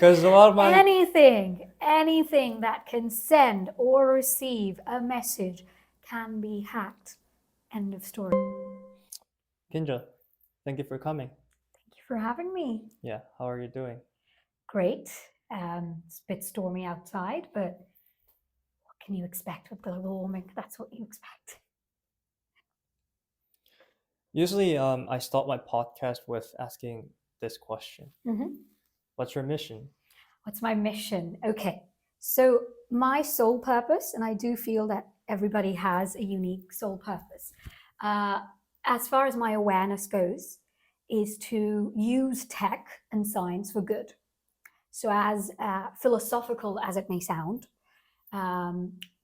Because a lot of my anything that can send or receive a message can be hacked. End of story. Kinjal, thank you for coming. Thank you for having me. Yeah, how are you doing? Great. It's a bit stormy outside, but what can you expect with global warming? That's what you expect. Usually, I start my podcast with asking this question. What's your mission? What's my mission? Okay. So my sole purpose, and I do feel that everybody has a unique sole purpose, as far as my awareness goes, is to use tech and science for good. So as philosophical as it may sound,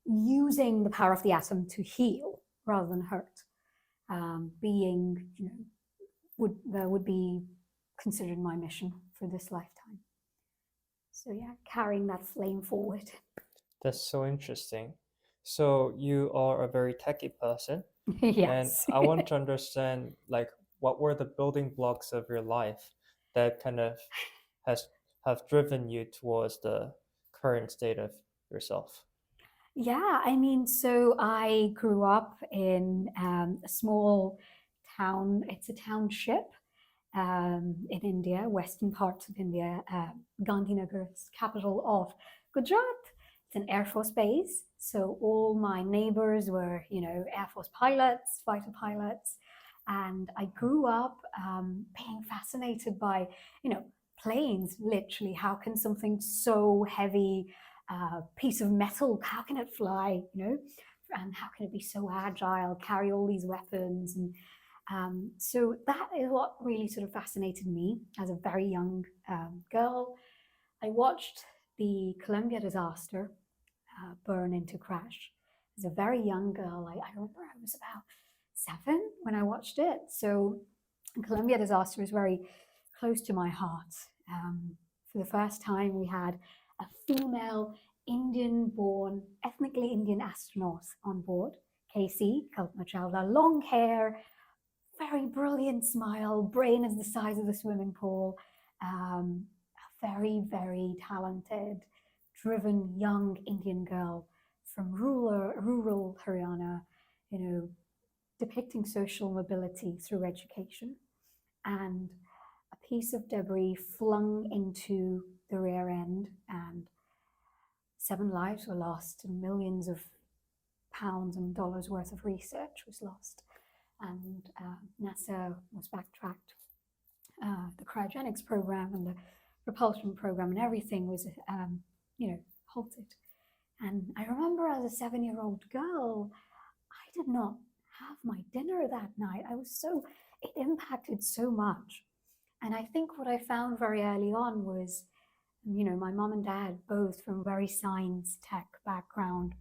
using the power of the atom to heal rather than hurt, being, would be considered my mission for this lifetime. So yeah, carrying that flame forward. That's so interesting. So you are a very techy person, and Yes. I want to understand, like, what were the building blocks of your life that kind of have driven you towards the current state of yourself? Yeah, I mean, so I grew up in a small town. It's a township in India, western parts of India. Gandhinagar is capital of Gujarat. It's an Air Force base. So all my neighbors were, Air Force pilots, fighter pilots. And I grew up being fascinated by, planes, literally. How can something so heavy, piece of metal, how can it fly, and how can it be so agile, carry all these weapons? And so that is what really sort of fascinated me as a very young girl. I watched the Columbia disaster burn into crash as a very young girl. I remember I was about 7 when I watched it. So the Columbia disaster is very close to my heart. For the first time, we had a female Indian-born, ethnically Indian astronaut on board, Casey, Kalpana Chawla, long hair, very brilliant smile, brain is the size of the swimming pool, a very, very talented, driven young Indian girl from rural Haryana, depicting social mobility through education. And a piece of debris flung into the rear end, and 7 lives were lost, and millions of pounds and dollars worth of research was lost. And NASA was backtracked. The cryogenics program and the propulsion program and everything was, halted. And I remember as a 7-year-old girl, I did not have my dinner that night. It impacted so much. And I think what I found very early on was, my mom and dad, both from very science tech background.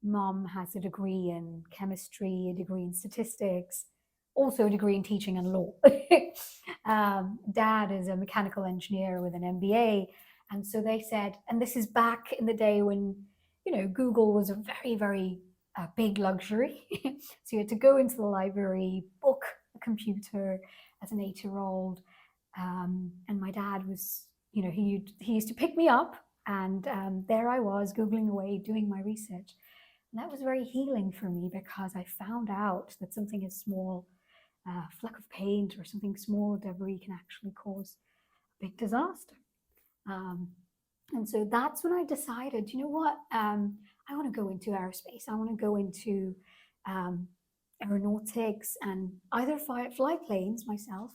Mom has a degree in chemistry, a degree in statistics, also a degree in teaching and law. Dad is a mechanical engineer with an MBA. And so they said, and this is back in the day when, Google was a very, very big luxury. So you had to go into the library, book a computer as an 8-year-old. And my dad was, he used to pick me up, and there I was Googling away, doing my research. And that was very healing for me, because I found out that something as small, fleck of paint or something small, debris, can actually cause a big disaster. And so that's when I decided, you know what, I want to go into aerospace. I want to go into aeronautics and either fly planes myself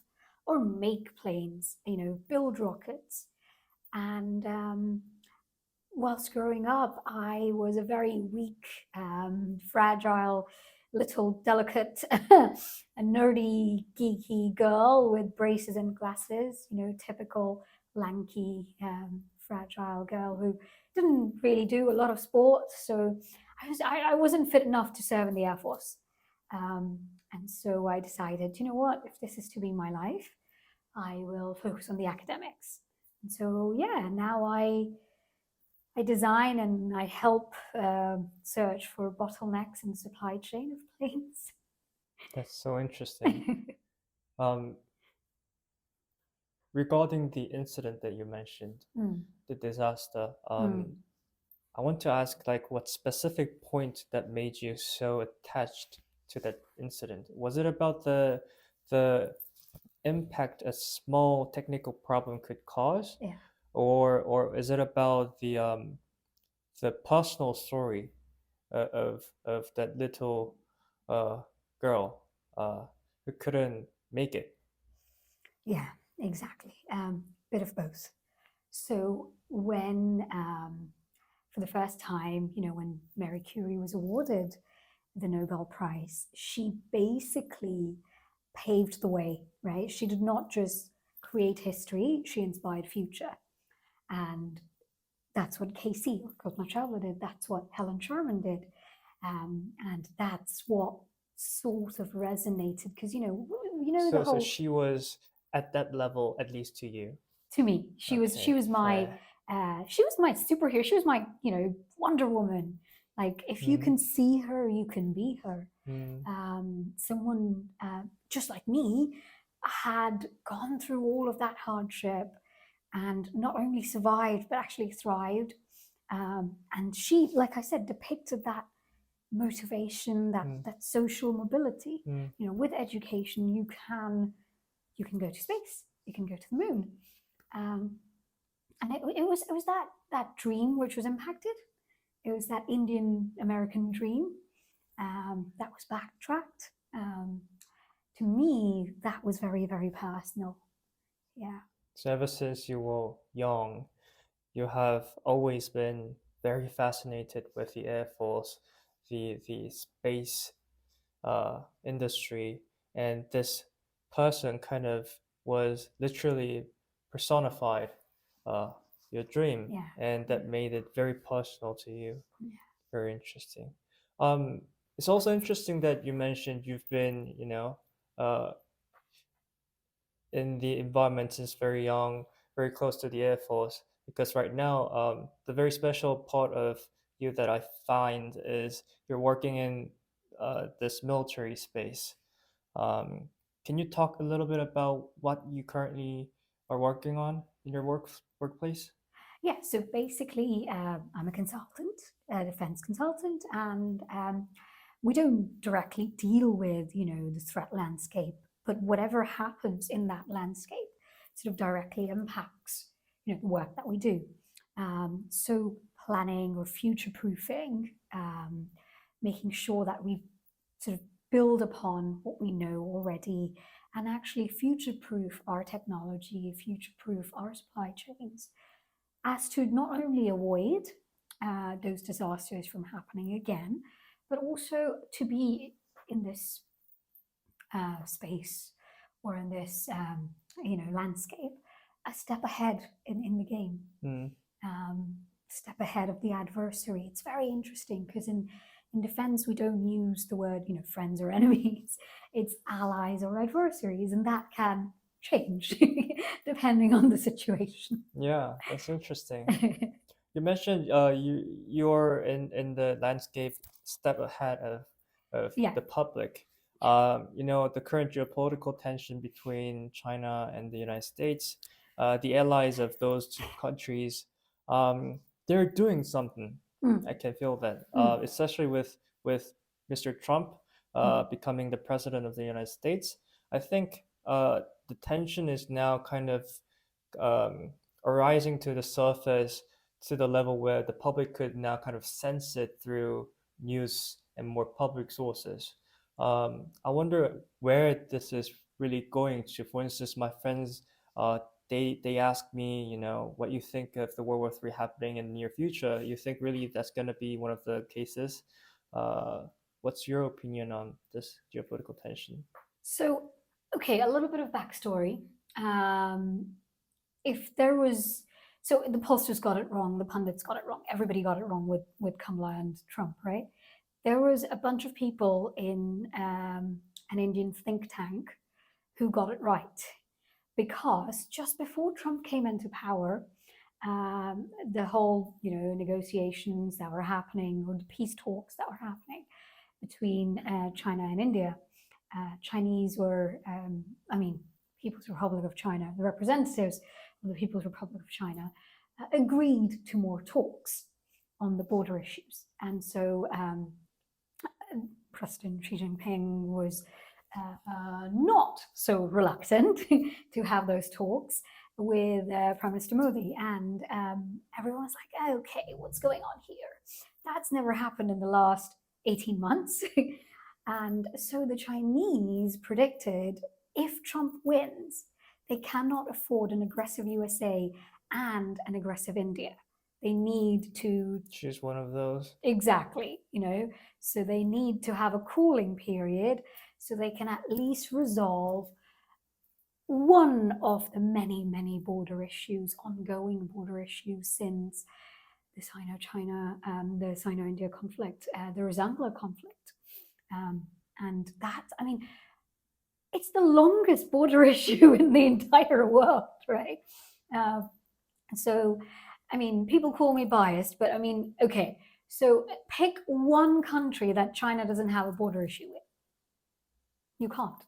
or make planes, build rockets. And whilst growing up, I was a very weak, fragile, little delicate, a nerdy, geeky girl with braces and glasses, typical lanky, fragile girl who didn't really do a lot of sports. So I wasn't fit enough to serve in the Air Force. And so I decided, you know what, if this is to be my life, I will focus on the academics. And so, yeah, now I design and I help search for bottlenecks in the supply chain of planes. That's so interesting. regarding the incident that you mentioned, Mm. the disaster, Mm. I want to ask like what specific point that made you so attached to that incident? Was it about the impact a small technical problem could cause, Yeah. or is it about the personal story of that little uh, girl who couldn't make it? Yeah, exactly. Bit of both. So when, for the first time, when Mary Curie was awarded the Nobel Prize, she basically paved the way, right? She did not just create history, she inspired future. And that's what Casey or Cosmo Chawla did. That's what Helen Sharman did. And that's what sort of resonated because, the So whole, she was at that level, at least to you. to me, she was Okay, my fair. she was my superhero. She was my Wonder Woman. Like if you Mm, can see her, you can be her. mm, Someone just like me had gone through all of that hardship and not only survived but actually thrived. And she, like I said, depicted that motivation, that mm, that social mobility. mm, With education, you can go to space, you can go to the moon, um, and it was that dream which was impacted. It was that Indian American dream that was backtracked. To me, that was very very personal. Yeah, So ever since you were young, you have always been very fascinated with the Air Force, the space industry, and this person kind of was literally personified uh, your dream, yeah, and yeah, that made it very personal to you. yeah. Very interesting. Um, it's also interesting that you mentioned you've been, uh, in the environment since very young, very close to the Air Force. Because right now, the very special part of you that I find is you're working in this military space. Um, can you talk a little bit about what you currently are working on in your workplace? Yeah, so basically, I'm a consultant, a defense consultant, and we don't directly deal with, the threat landscape, but whatever happens in that landscape sort of directly impacts, the work that we do. So planning or future proofing, making sure that we sort of build upon what we know already and actually future proof our technology, future proof our supply chains as to not only avoid those disasters from happening again, but also to be in this space or in this landscape a step ahead in the game, Mm, step ahead of the adversary. It's very interesting because in defense we don't use the word friends or enemies. It's allies or adversaries, and that can change depending on the situation. yeah, that's interesting. You mentioned you're in the landscape step ahead of Yeah. the public. The current geopolitical tension between China and the United States, the allies of those two countries, they're doing something. Mm, I can feel that, mm, especially with Mr. Trump mm. becoming the president of the United States. I think the tension is now kind of um, arising to the surface to the level where the public could now kind of sense it through news and more public sources. I wonder where this is really going to. For instance, my friends, they ask me, what you think of the World War III happening in the near future. You think really that's going to be one of the cases? Uh, what's your opinion on this geopolitical tension? So, okay, a little bit of backstory. Um, if there was, so the pollsters got it wrong, the pundits got it wrong, everybody got it wrong with Kamala and Trump, right? There was a bunch of people in an Indian think tank who got it right because just before Trump came into power, the whole negotiations that were happening or the peace talks that were happening between China and India. Chinese were, I mean, People's Republic of China, the representatives of the People's Republic of China, agreed to more talks on the border issues. And so President Xi Jinping was not so reluctant to have those talks with Prime Minister Modi. And everyone was like, okay, what's going on here? That's never happened in the last 18 months. And so the Chinese predicted if Trump wins, they cannot afford an aggressive USA and an aggressive India. They need to choose one of those. Exactly, so they need to have a cooling period so they can at least resolve one of the many, many ongoing border issues since the Sino-China, the Sino-India conflict, the Razangla conflict. And that, it's the longest border issue in the entire world, right? So, people call me biased, but okay, so pick one country that China doesn't have a border issue with. You can't.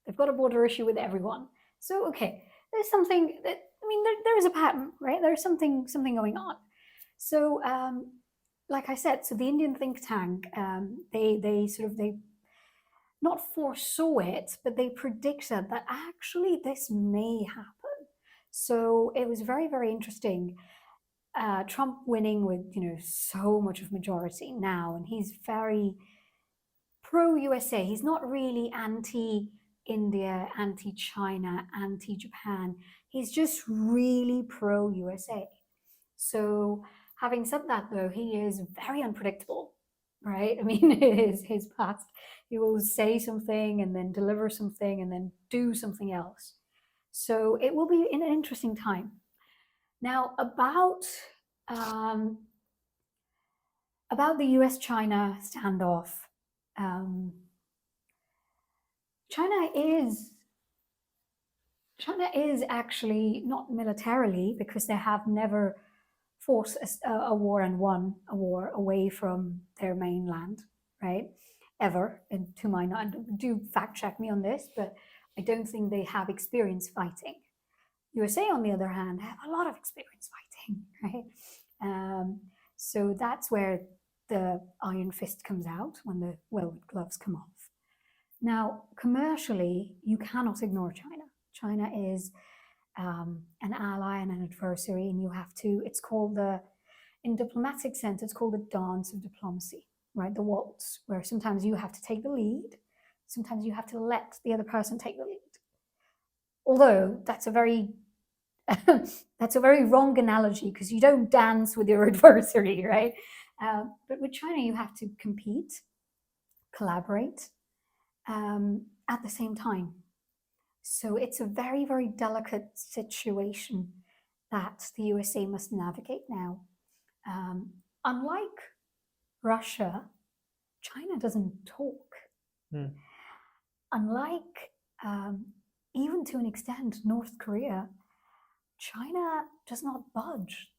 They've got a border issue with everyone. So, okay, there's something that, there is a pattern, right? There's something going on. So, like I said, so the Indian think tank, they not foresaw it, but they predicted that actually this may happen. So it was very, very interesting. Trump winning with so much of majority now, and he's very pro-USA. He's not really anti-India, anti-China, anti-Japan. He's just really pro-USA. So having said that, though, he is very unpredictable, right? His past, he will say something and then deliver something and then do something else. So it will be an interesting time. Now, about the US-China standoff, China is actually not militarily, because they have never forced a war and won a war away from their mainland, right? Ever, and to my knowledge, do fact check me on this, but I don't think they have experience fighting. USA, on the other hand, have a lot of experience fighting, right? So that's where the iron fist comes out, when the velvet gloves come off. Now, commercially, you cannot ignore China. China is an ally and an adversary, and you have to, it's called in diplomatic sense, it's called the dance of diplomacy, right? The waltz, where sometimes you have to take the lead, sometimes you have to let the other person take the lead. Although that's a very wrong analogy, because you don't dance with your adversary, right? But with China, you have to compete, collaborate at the same time. So it's a very, very delicate situation that the USA must navigate now. Unlike Russia, China doesn't talk. Unlike, even to an extent, North Korea, China does not budge.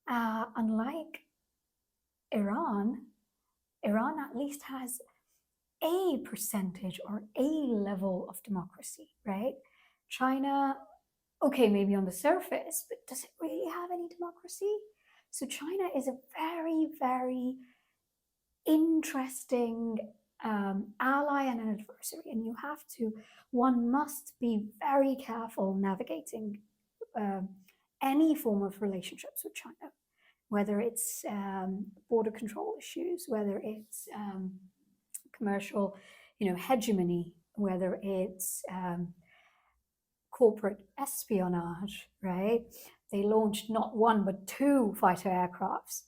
Unlike Iran at least has a percentage or a level of democracy, right? China, okay, maybe on the surface, but does it really have any democracy? So China is a very, very interesting ally and an adversary, and one must be very careful navigating any form of relationships with China, whether it's border control issues, whether it's commercial, hegemony, whether it's corporate espionage, right? They launched not one but two fighter aircrafts.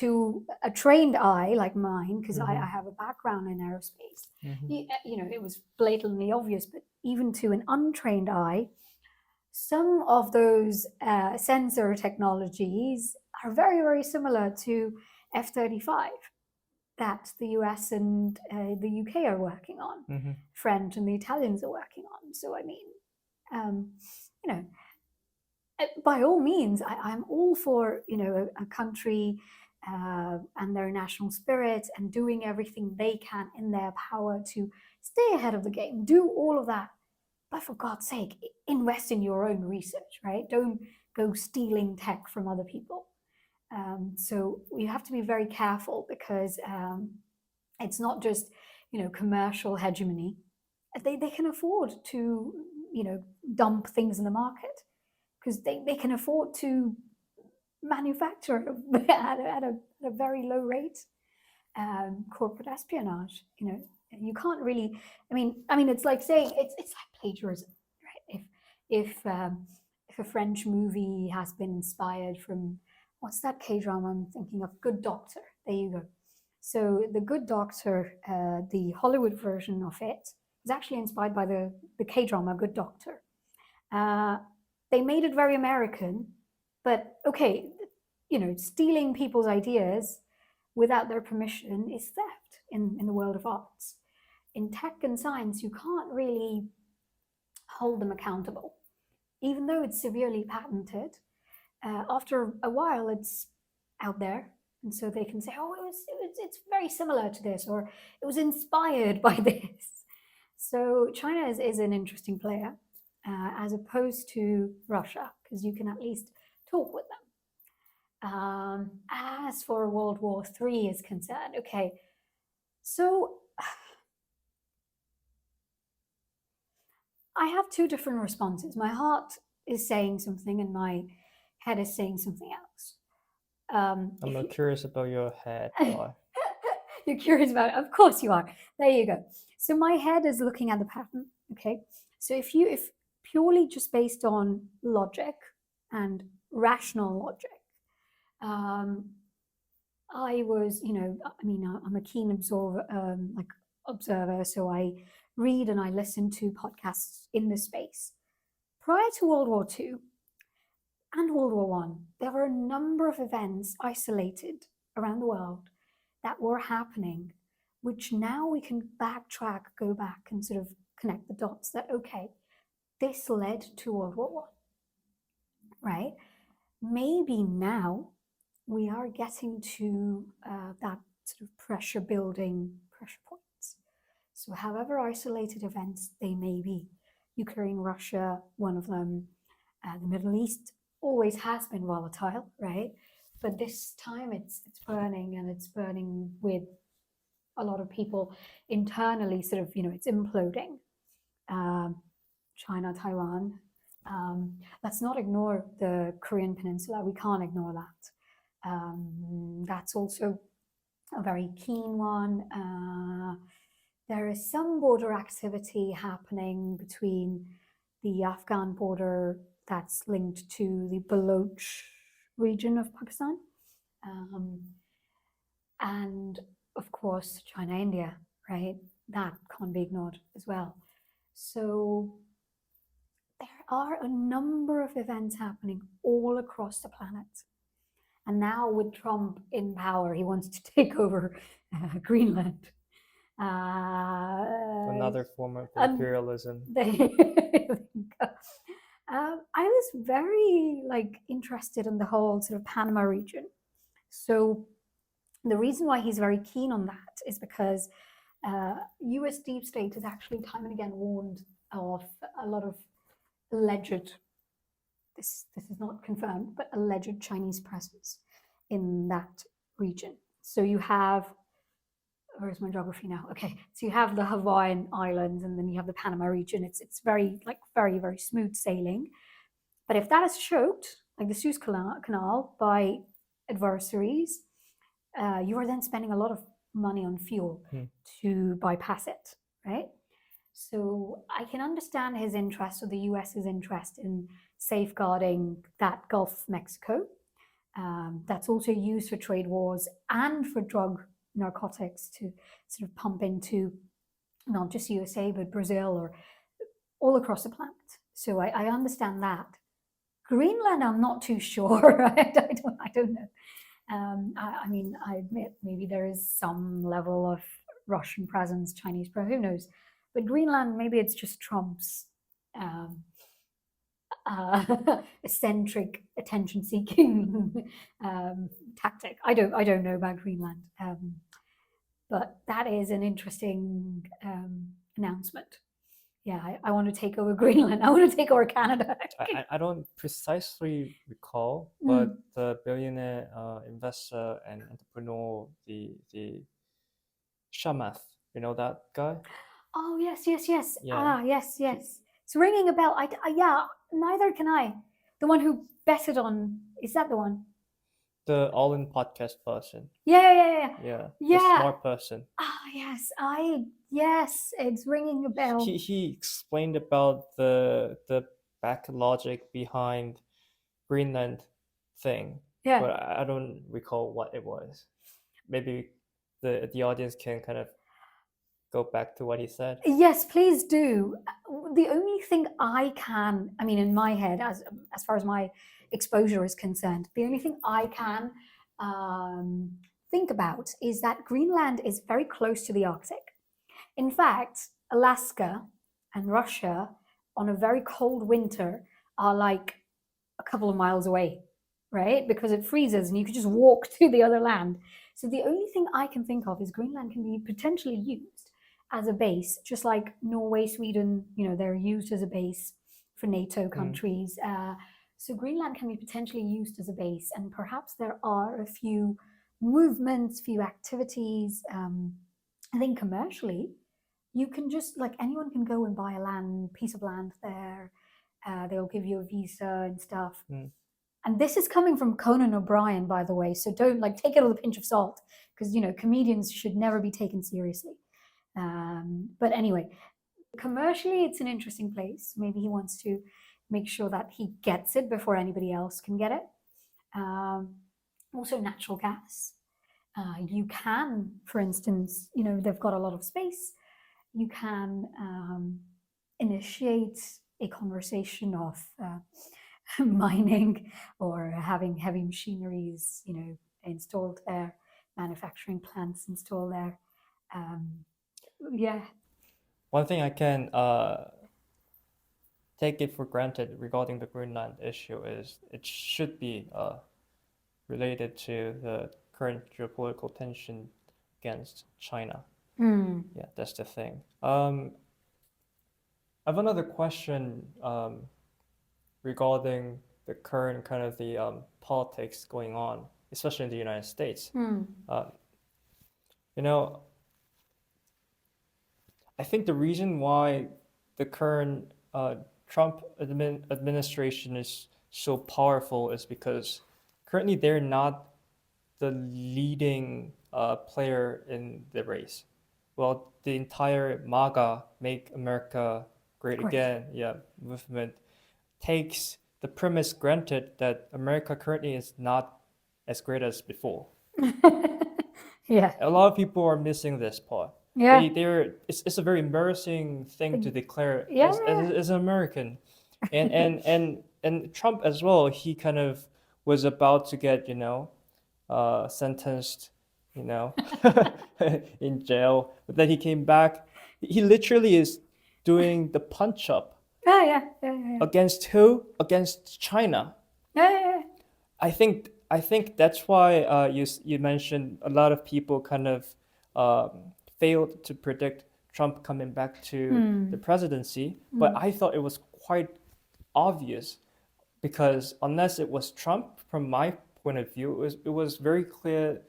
To a trained eye like mine, because I have a background in aerospace, it was blatantly obvious, but even to an untrained eye, some of those sensor technologies are very, very similar to F-35 that the US and the UK are working on, French and the Italians are working on. So, by all means, I'm all for, a country and their national spirit and doing everything they can in their power to stay ahead of the game, do all of that. but for God's sake, invest in your own research, right? Don't go stealing tech from other people. So you have to be very careful because it's not just, commercial hegemony. They can afford to, dump things in the market because they can afford to manufacture at a very low rate. Corporate espionage, you can't really. I mean, it's like saying it's like plagiarism, right? If a French movie has been inspired from what's that K drama I'm thinking of? Good Doctor. There you go. So the Good Doctor, the Hollywood version of it, was actually inspired by the K drama Good Doctor. They made it very American, but okay, stealing people's ideas without their permission is theft in the world of arts. In tech and science, you can't really hold them accountable, even though it's severely patented. After a while, it's out there, and so they can say, "Oh, it's very similar to this," or "It was inspired by this." So China is an interesting player, as opposed to Russia, because you can at least talk with them. As for World War III is concerned, okay, so I have two different responses. My heart is saying something and my head is saying something else. I'm curious about your head. Why? You're curious about it? Of course you are. There you go. So my head is looking at the pattern, okay? So if purely just based on logic and rational logic, I was, I'm a keen observer, so I read and I listen to podcasts in this space. Prior to World War II and World War One, there were a number of events isolated around the world that were happening, which now we can backtrack, go back and sort of connect the dots that, okay, this led to World War One, right? Maybe now we are getting to that sort of pressure building pressure points. So however isolated events they may be, Ukraine, Russia, one of them, the Middle East always has been volatile, right? But this time it's burning, and it's burning with a lot of people internally sort of, it's imploding. China, Taiwan. Let's not ignore the Korean Peninsula. We can't ignore that. That's also a very keen one. There is some border activity happening between the Afghan border that's linked to the Baloch region of Pakistan. And of course, China, India, right? That can't be ignored as well. So there are a number of events happening all across the planet. And now with Trump in power, he wants to take over Greenland. Another form of imperialism. I was very interested in the whole sort of Panama region. So the reason why he's very keen on that is because US deep state has actually time and again warned of a lot of alleged, this is not confirmed, but alleged Chinese presence in that region. So you have, where's my geography now? Okay, so you have the Hawaiian Islands, and then you have the Panama region. It's very very, very smooth sailing. But if that is choked, like the Suez Canal, by adversaries, you are then spending a lot of money on fuel to bypass it, right? So I can understand his interest, or the US's interest, in safeguarding that Gulf of Mexico. That's also used for trade wars and for drug narcotics to sort of pump into not just USA, but Brazil or all across the planet. So I understand that. Greenland, I'm not too sure. I don't know. I mean, I admit maybe there is some level of Russian presence, Chinese presence, who knows? But Greenland, maybe it's just Trump's eccentric, attention-seeking tactic. I don't know about Greenland, but that is an interesting announcement. Yeah, I want to take over Greenland. I want to take over Canada. I don't precisely recall, Mm. but the billionaire investor and entrepreneur, the Shamath, you know that guy? Oh, yes, yes, yes. Yeah, Ah, yes, he, yes. It's ringing a bell. Yeah, neither can I. The one who betted on, is that the one? the all-in podcast person. Yeah, yeah, yeah, yeah. Yeah, the Yeah. smart person. Ah, yes. Yes, it's ringing a bell. He explained about the back logic behind Greenland thing, Yeah. but I don't recall what it was. Maybe the audience can kind of go back to what he said. Yes, please do. The only thing I mean, in my head, as far as my exposure is concerned, the only thing I can um, think about is that Greenland is very close to the Arctic. In fact, Alaska and Russia on a very cold winter are like a couple of miles away, right? Because it freezes and you could just walk to the other land. So the only thing I can think of is Greenland can be potentially used as a base, just like Norway, Sweden, they're used as a base for NATO Mm. countries. So Greenland can be potentially used as a base, and perhaps there are a few movements, few activities. I think commercially, you can just like anyone can go and buy a piece of land there. They'll give you a visa and stuff. Mm. And this is coming from Conan O'Brien, by the way. So don't like take it with a pinch of salt, because comedians should never be taken seriously. But anyway, commercially, it's an interesting place. Maybe he wants to make sure that he gets it before anybody else can get it. Also, natural gas. You can, for instance, they've got a lot of space. You can initiate a conversation of mining or having heavy machineries, installed there, manufacturing plants installed there. Yeah. One thing I can take it for granted regarding the Greenland issue is it should be related to the current geopolitical tension against China. Mm. Yeah, that's the thing. I have another question regarding the current kind of the politics going on, especially in the United States. Mm. You know, I think the reason why the current Trump administration is so powerful is because currently they're not the leading player in the race. Well, the entire MAGA, Make America Great Great. Again, yeah, movement takes the premise granted that America currently is not as great as before. Yeah. A lot of people are missing this part. Yeah. It's a very embarrassing thing to declare Yeah. as an American, and Trump as well. He kind of was about to get sentenced, in jail, but then he came back. He literally is doing the punch up Oh, yeah. Yeah. Yeah. against who? Against China. Yeah. Yeah. I think that's why you mentioned a lot of people kind of failed to predict Trump coming back to the presidency, but I thought it was quite obvious because unless it was Trump, from my point of view, it was very clear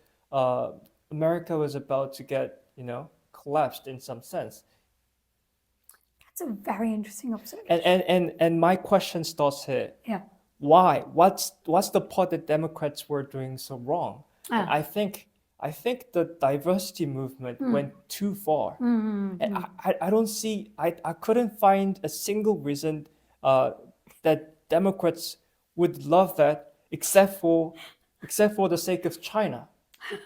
America was about to get collapsed in some sense. That's a very interesting observation. And my question starts here. Yeah. Why? What's the part that Democrats were doing so wrong? And Ah. I think the diversity movement went too far. And I don't see I couldn't find a single reason that Democrats would love that except for the sake of China.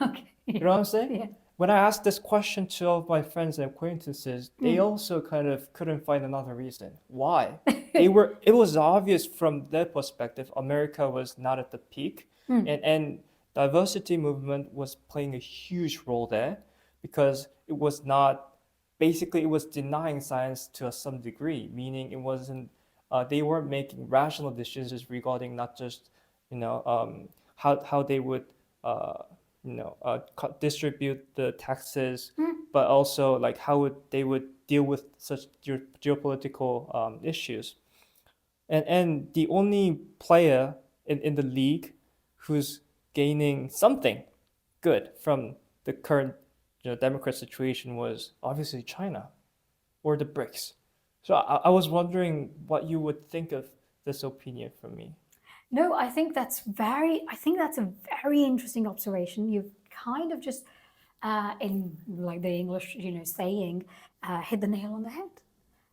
Okay. You know what I'm saying? Yeah. When I asked this question to all of my friends and acquaintances, they also kind of couldn't find another reason. Why? It was obvious from their perspective, America was not at the peak, and diversity movement was playing a huge role there because it was not basically it was denying science to some degree, meaning it wasn't they weren't making rational decisions regarding not just how they would distribute the taxes but also like how they would deal with such geopolitical issues. And the only player in the league who's gaining something good from the current Democrat situation was obviously China or the BRICS. So I was wondering what you would think of this opinion from me. No, I think that's a very interesting observation. You've kind of just, in like the English, saying, hit the nail on the head.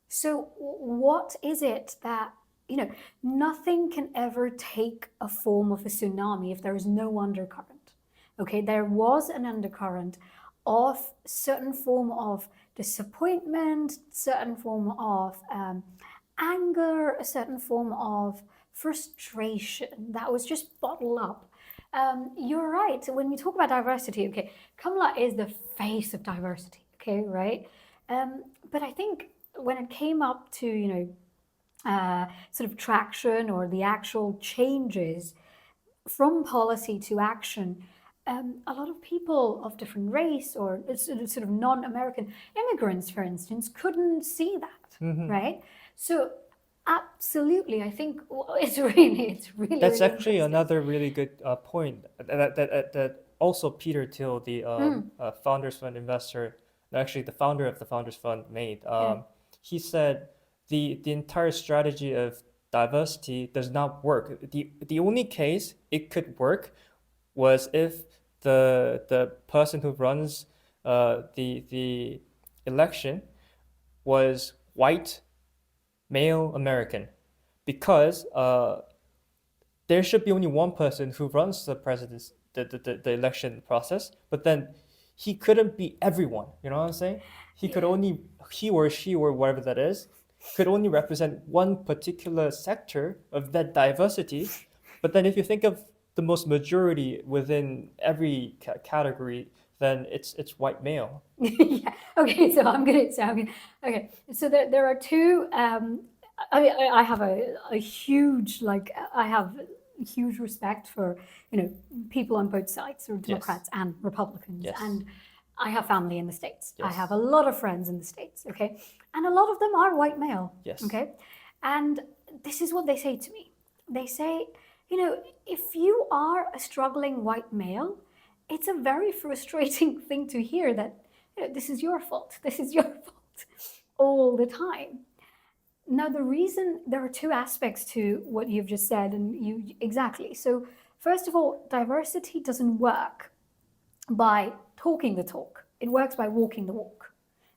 So, what is it that, nothing can ever take a form of a tsunami if there is no undercurrent. Okay, there was an undercurrent of certain form of disappointment, certain form of anger, a certain form of frustration that was just bottled up. You're right. When we talk about diversity, okay, Kamala is the face of diversity, okay, right? But I think when it came up to, sort of traction or the actual changes from policy to action, a lot of people of different race or sort of non-American immigrants, for instance, couldn't see that, Mm-hmm. right? So absolutely, I think it's really That's really actually interesting. another really good point that also Peter Thiel, the Founders Fund investor, actually the founder of the Founders Fund, made. Yeah. He said the entire strategy of diversity does not work. The only case it could work was if the person who runs the election was white male American, because there should be only one person who runs the president's the election process, but then he couldn't be everyone. You know what I'm saying? He could Yeah. only he or she or whatever that is could only represent one particular sector of that diversity. But then if you think of the most majority within every category, then it's white male. Yeah. Okay. Okay. So there are two. I have a huge I have huge respect for people on both sides, or Yes. Democrats and Republicans, Yes. and I have family in the States. I have Yes. a lot of friends in the States. Okay, and a lot of them are white male. Yes. Okay, and this is what they say to me. They say, if you are a struggling white male, it's a very frustrating thing to hear that this is your fault. This is your fault all the time. Now, the reason there are two aspects to what you've just said, and you exactly. So, first of all, diversity doesn't work by talking the talk, it works by walking the walk.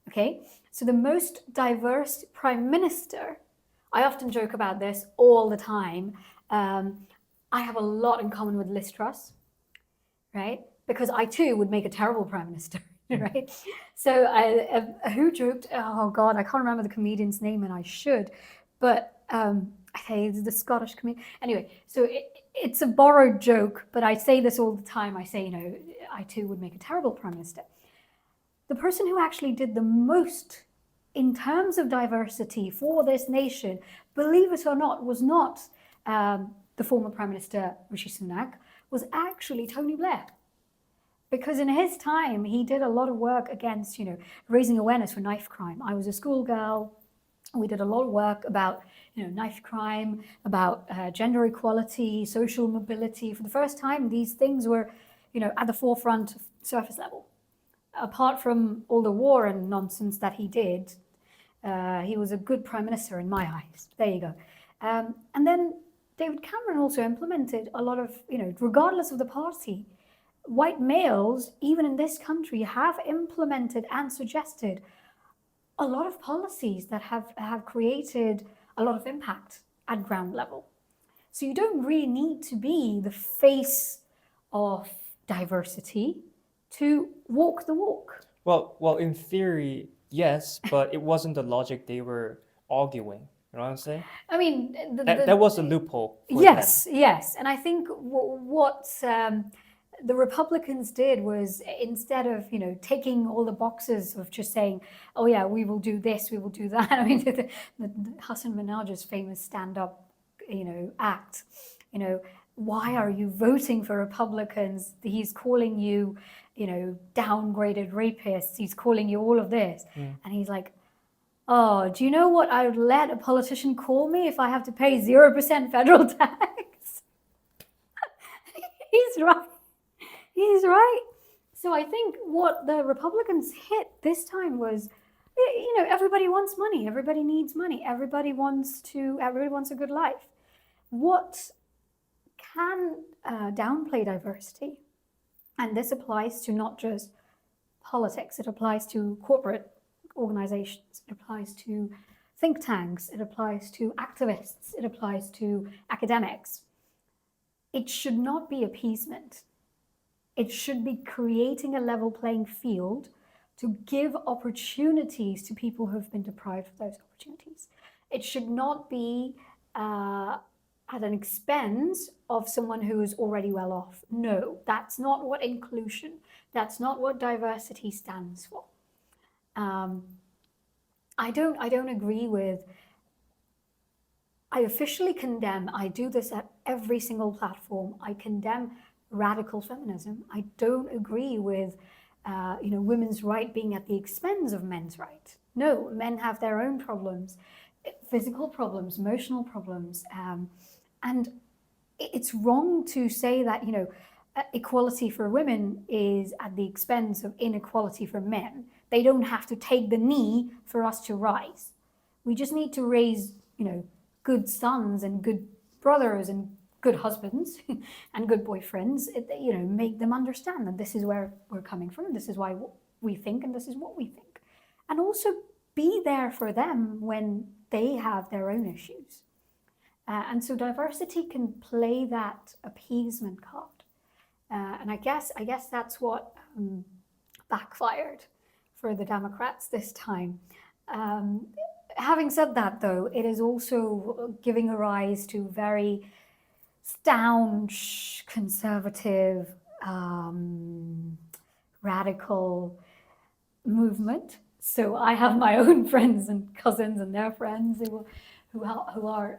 Okay? So, the most diverse prime minister, I often joke about this all the time. I have a lot in common with Liz Truss, right? Because I too would make a terrible prime minister, right? So who joked? Oh God, I can't remember the comedian's name, and I should, but okay, the Scottish comedian. Anyway, so it's a borrowed joke, but I say this all the time. I say, I too would make a terrible prime minister. The person who actually did the most in terms of diversity for this nation, believe it or not, was not the former Prime Minister Rishi Sunak, was actually Tony Blair. Because in his time, he did a lot of work against, raising awareness for knife crime. I was a schoolgirl. We did a lot of work about, knife crime, about gender equality, social mobility. For the first time, these things were, at the forefront of surface level. Apart from all the war and nonsense that he did, he was a good prime minister in my eyes. There you go. And then David Cameron also implemented a lot of, regardless of the party, white males, even in this country, have implemented and suggested a lot of policies that have created a lot of impact at ground level. So you don't really need to be the face of diversity to walk the walk. Well, in theory, yes, but it wasn't the logic they were arguing. You know what I'm saying? I mean, That was a loophole for them. yes, and I think what the Republicans did was, instead of taking all the boxes of just saying, "Oh yeah, we will do this, we will do that." I mean, the Hassan Minhaj's famous stand-up, act, why are you voting for Republicans? He's calling you, downgraded rapists. He's calling you all of this. And he's like, oh, do you know what I would let a politician call me if I have to pay 0% federal tax? He's right. He's right. So I think what the Republicans hit this time was, everybody wants money. Everybody needs money. Everybody wants a good life. What can downplay diversity, and this applies to not just politics, it applies to corporate organizations, it applies to think tanks, it applies to activists, it applies to academics. It should not be appeasement. It should be creating a level playing field to give opportunities to people who have been deprived of those opportunities. It should not be at an expense of someone who is already well off. No, that's not what inclusion, that's not what diversity stands for. I don't agree with, I officially condemn, I do this at every single platform, I condemn radical feminism. I don't agree with women's right being at the expense of men's right. No, men have their own problems, physical problems, emotional problems, and it's wrong to say that equality for women is at the expense of inequality for men. They don't have to take the knee for us to rise. We just need to raise good sons and good brothers and good husbands and good boyfriends, make them understand that this is where we're coming from, this is why we think, and this is what we think. And also be there for them when they have their own issues. And so diversity can play that appeasement card. And I guess that's what backfired for the Democrats this time. Having said that, though, it is also giving a rise to very staunch, conservative, radical movement. So I have my own friends and cousins and their friends who are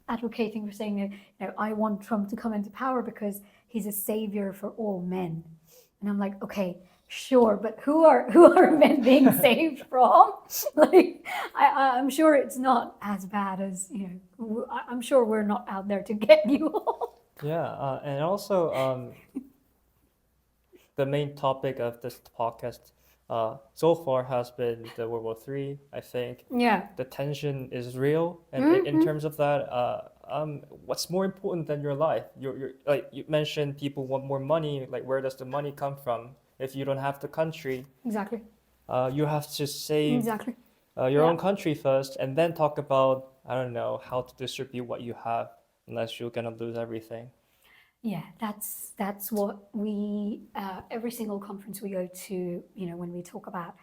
advocating for saying, I want Trump to come into power because he's a savior for all men. And I'm like, okay, sure, but who are men being saved from? I'm sure it's not as bad as I'm sure we're not out there to get you all. Yeah, and also the main topic of this podcast so far has been the World War III. I think the tension is real, and in terms of that, what's more important than your life? You're like you mentioned, people want more money. Like, where does the money come from? If you don't have the country, exactly, you have to save exactly your own country first, and then talk about, I don't know, how to distribute what you have, unless you're gonna lose everything. Yeah, that's what we every single conference we go to, when we talk about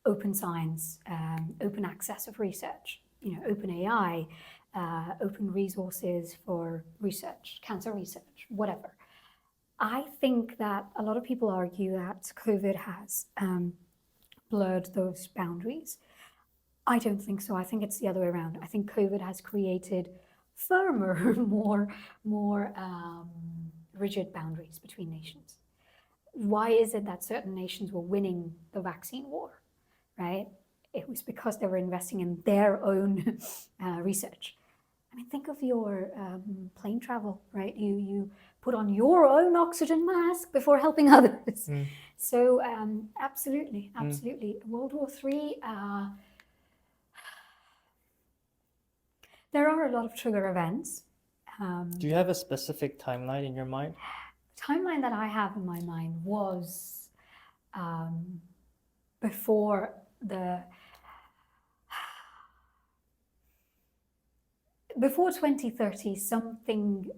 open science, open access of research, open AI, open resources for research, cancer research, whatever. I think that a lot of people argue that COVID has blurred those boundaries. I don't think so. I think it's the other way around. I think COVID has created firmer, more rigid boundaries between nations. Why is it that certain nations were winning the vaccine war, right? It was because they were investing in their own research. I mean, think of your plane travel, right? You put on your own oxygen mask before helping others. So absolutely. World War III, there are a lot of trigger events. Do you have a specific timeline in your mind? The timeline that I have in my mind was before 2030, something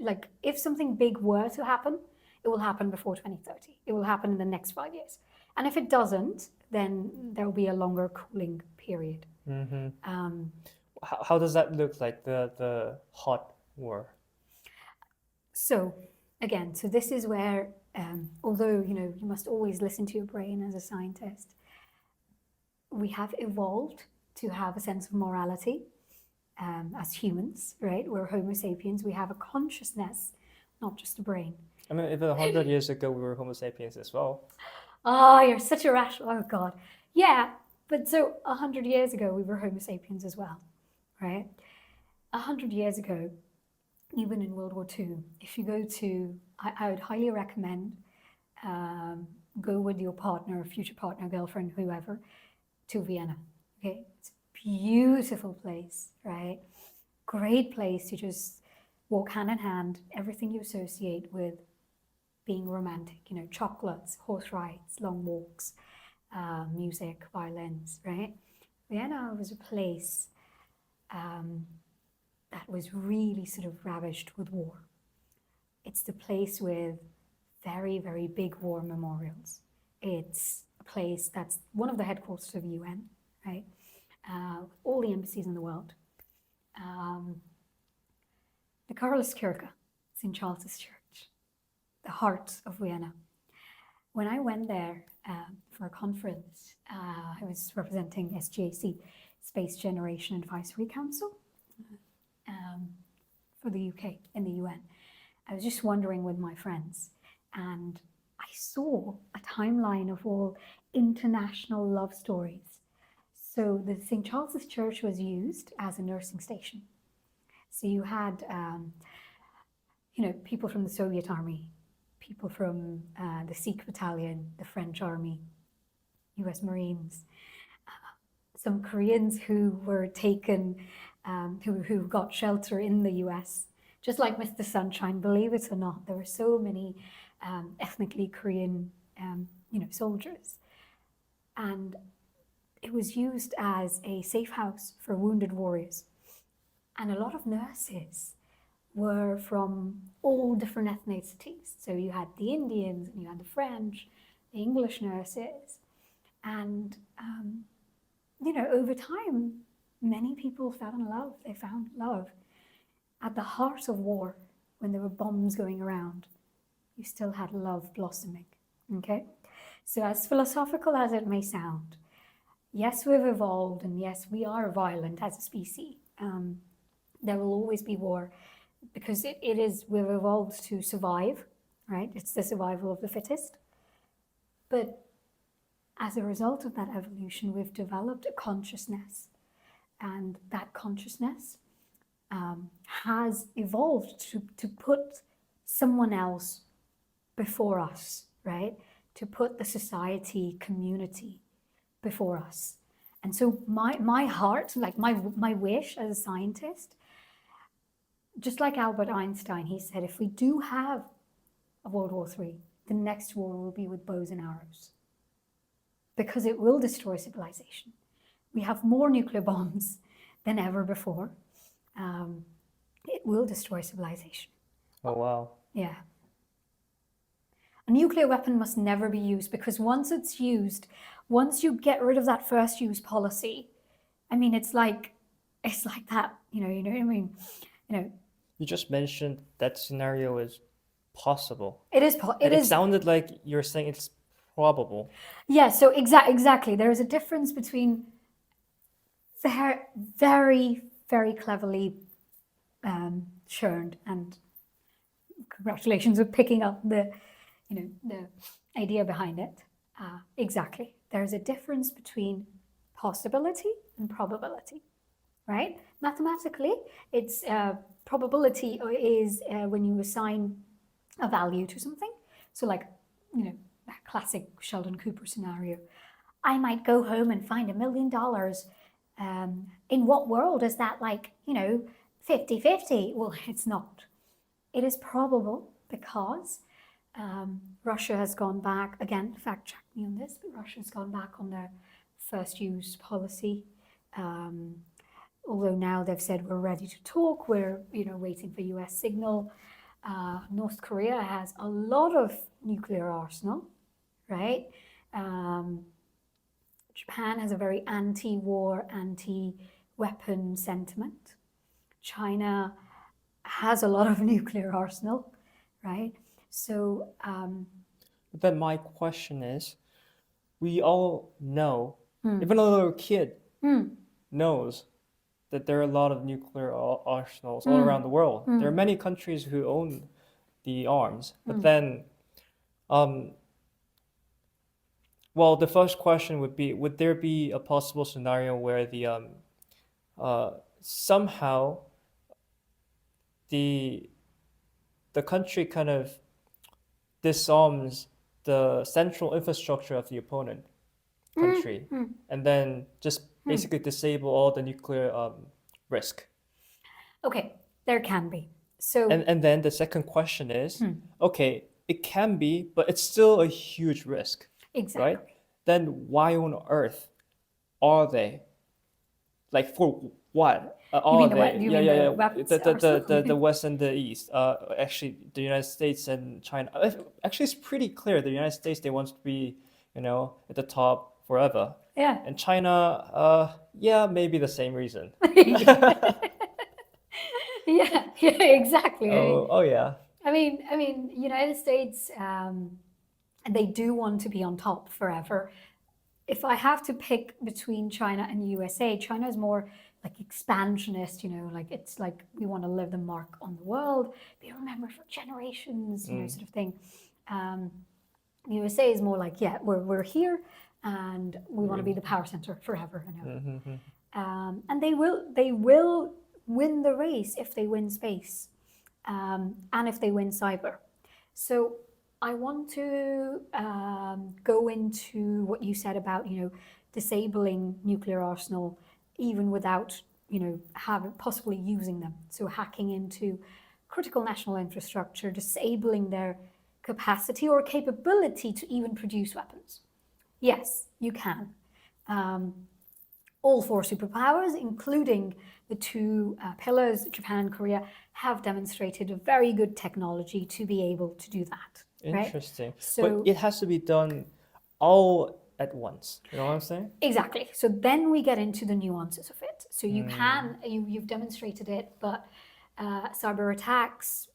like if something big were to happen, it will happen before 2030. It will happen in the next 5 years. And if it doesn't, then there will be a longer cooling period. How does that look like, the hot war? So again, this is where, although you must always listen to your brain as a scientist, we have evolved to have a sense of morality. as humans, right? We're Homo sapiens. We have a consciousness, not just a brain. I mean, even 100 years ago, we were Homo sapiens as well. Oh, you're such a rational. Oh, God. Yeah, but so 100 years ago, we were Homo sapiens as well, right? 100 years ago, even in World War II, if you go to, I would highly recommend go with your partner, future partner, girlfriend, whoever, to Vienna. Okay, it's a beautiful place, right? Great place to just walk hand in hand, everything you associate with being romantic, chocolates, horse rides, long walks, music, violins, right? Vienna was a place that was really sort of ravaged with war. It's the place with very, very big war memorials. It's a place that's one of the headquarters of the UN, right? All the embassies in the world. The Karlskirche, St. Charles's Church, the heart of Vienna. When I went there for a conference, I was representing SGAC, Space Generation Advisory Council, for the UK in the UN. I was just wandering with my friends, and I saw a timeline of all international love stories. So the St. Charles's Church was used as a nursing station. So you had, people from the Soviet army, people from the Sikh battalion, the French army, US Marines, some Koreans who were taken, who got shelter in the US. Just like Mr. Sunshine, believe it or not, there were so many ethnically Korean, soldiers. And it was used as a safe house for wounded warriors. And a lot of nurses were from all different ethnicities. So you had the Indians, and you had the French, the English nurses. And, over time, many people fell in love. They found love. At the heart of war, when there were bombs going around, you still had love blossoming, okay? So as philosophical as it may sound, yes, we've evolved, and yes, we are violent as a species. There will always be war, because we've evolved to survive, right? It's the survival of the fittest. But as a result of that evolution, we've developed a consciousness, and that consciousness has evolved to put someone else before us, right? To put the society, community before us. And so my heart, like my wish as a scientist, just like Albert Einstein, he said, if we do have a World War III, the next war will be with bows and arrows, because it will destroy civilization. We have more nuclear bombs than ever before. It will destroy civilization. Oh, wow. Yeah. A nuclear weapon must never be used, because once it's used, once you get rid of that first use policy, I mean, it's like that, you know what I mean? You just mentioned that scenario is possible. It is. It sounded like you're saying it's probable. Yeah. So exactly. There is a difference between very, very cleverly churned, and congratulations for picking up the idea behind it. Exactly. There's a difference between possibility and probability, right? Mathematically, it's probability is when you assign a value to something. So like, that classic Sheldon Cooper scenario. I might go home and find $1 million. In what world is that, like, 50-50? Well, it's not. It is probable because Russia has gone back, again, fact check me on this, but Russia has gone back on their first use policy. Although now they've said we're ready to talk, we're waiting for US signal. North Korea has a lot of nuclear arsenal, right? Japan has a very anti-war, anti-weapon sentiment. China has a lot of nuclear arsenal, right? So Then my question is, we all know, even a little kid knows that there are a lot of nuclear arsenals all Mm, around the world. There are mm, many countries who own the arms, but mm, then, um, well, the first question would be: would there be a possible scenario where uh, somehow the the country kind of disarms the central infrastructure of the opponent mm, country, mm, and then just mm. basically disable all the nuclear risk? Okay, there can be. So, And then the second question is, hmm, okay, it can be, but it's still a huge risk, right? exactly. Then why on earth are they? Like for what You mean are the what? they? You Yeah, mean yeah, the yeah. weapons arsenal? The West and the East. Actually, the United States and China. Actually, it's pretty clear. The United States, they want to be, at the top forever, Yeah. and China, yeah, maybe the same reason. Yeah, yeah, exactly. Oh, oh yeah. United States, they do want to be on top forever. If I have to pick between China and USA, China is more like expansionist, like it's like we want to leave the mark on the world, be remembered for generations, Mm, sort of thing. Um, USA is more like, yeah, we're here and we want to be the power center forever and ever. mm-hmm. And they will win the race if they win space, and if they win cyber. So I want to go into what you said about disabling nuclear arsenal even without possibly using them. So hacking into critical national infrastructure, disabling their capacity or capability to even produce weapons. Yes, you can. Um, all four superpowers, including the two pillars, Japan and Korea, have demonstrated a very good technology to be able to do that, right? Interesting. But So, it has to be done all at once. You know what I'm saying? exactly. So then we get into the nuances of it. So Mm, you've demonstrated it, but cyber attacks,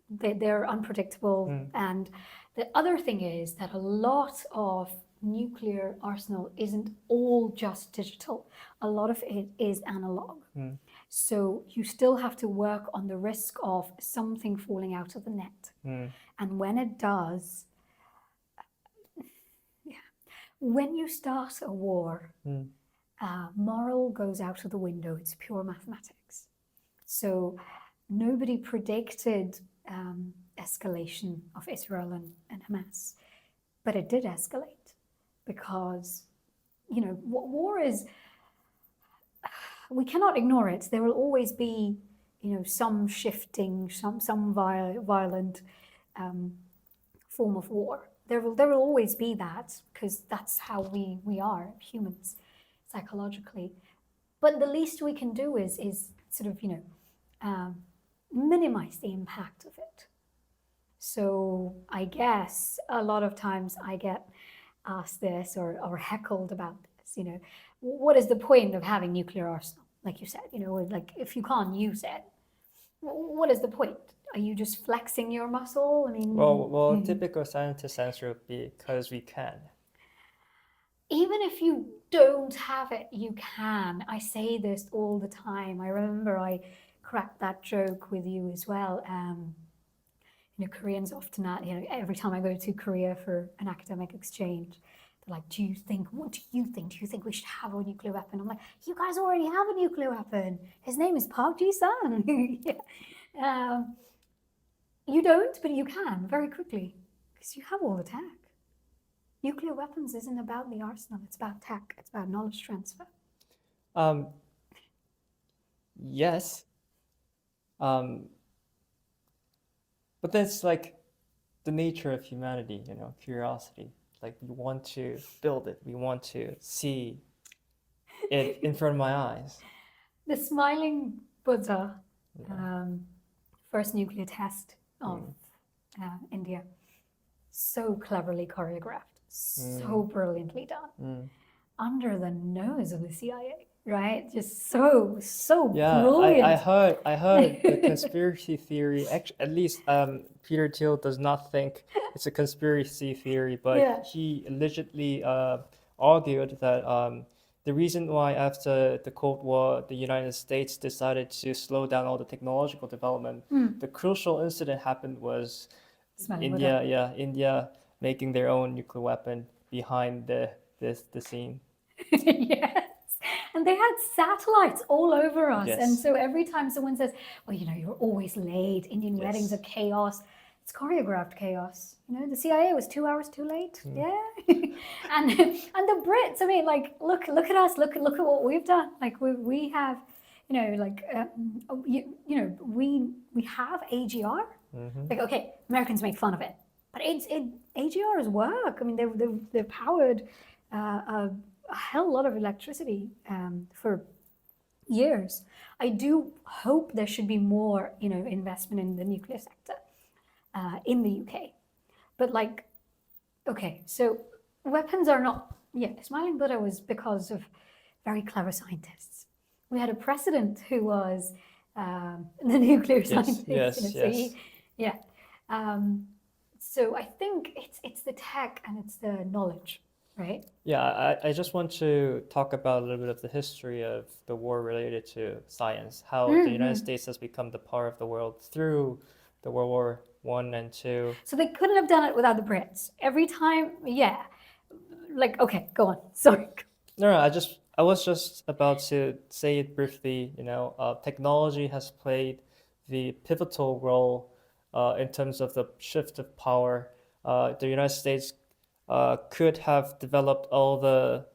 they're unpredictable. mm, And the other thing is that a lot of nuclear arsenal isn't all just digital. A lot of it is analog. mm, So you still have to work on the risk of something falling out of the net. mm, And when it does, yeah, when you start a war, mm, moral goes out of the window. It's pure mathematics. So nobody predicted escalation of Israel and Hamas, but it did escalate because war is, we cannot ignore it. There will always be some shifting, some violent form of war. There will always be that because that's how we are humans psychologically. But the least we can do is sort of um, minimize the impact of it. So I guess a lot of times I get asked this or heckled about this. What is the point of having nuclear arsenal? Like you said, like if you can't use it, what is the point? Are you just flexing your muscle? I Well, mean, typical scientist answer would be because we can. even if you don't have it, you can. I say this all the time. I remember I cracked that joke with you as well. Koreans often, every time I go to Korea for an academic exchange, they're like, what do you think? Do you think we should have a nuclear weapon? I'm like, you guys already have a nuclear weapon. His name is Park Ji-sun. Yeah. um, you don't, but you can very quickly because you have all the tech. Nuclear weapons isn't about the arsenal, it's about tech, it's about knowledge transfer. Um, yes. Um, but that's like the nature of humanity, curiosity. Like we want to build it. We want to see it in front of my eyes. The smiling Buddha, Yeah. um, first nuclear test of Mm, India, so cleverly choreographed, so mm, brilliantly done, mm. under the nose of the CIA, right? Just so Yeah, I brilliant. heard I heard the conspiracy theory. Actually, at least Peter Thiel does not think it's a conspiracy theory, but Yeah. he allegedly argued that the reason why after the Cold War, the United States decided to slow down all the technological development, the crucial incident happened was Smelling Buddha. India, yeah, India making their own nuclear weapon behind the scene. Yes. And they had satellites all over us. And Yes. so every time someone says, well, you're always late, Indian weddings are Yes. chaos, it's choreographed chaos. The CIA was 2 hours too late. Mm. Yeah. and the Brits, I mean, like, look at us, look at what we've done. Like we have, we have AGR. Like, okay, Americans make fun of it, but AGR's work. I mean, they've powered a hell lot of electricity for years. I do hope there should be more, investment in the nuclear sector in the UK. But like, okay, so weapons are not. Yeah, Smiling Buddha was because of very clever scientists. We had a president who was the nuclear Yes. scientist. Yes. So Yes. yeah. So I think it's the tech and it's the knowledge, right? Yeah, I just want to talk about a little bit of the history of the war related to science, how the United States has become the power of the world through the World War One and Two. So they couldn't have done it without the Brits. Every time, yeah. Like, okay, go on. Sorry. No, I was just about to say it briefly. Technology has played the pivotal role in terms of the shift of power. The United States could have developed all the,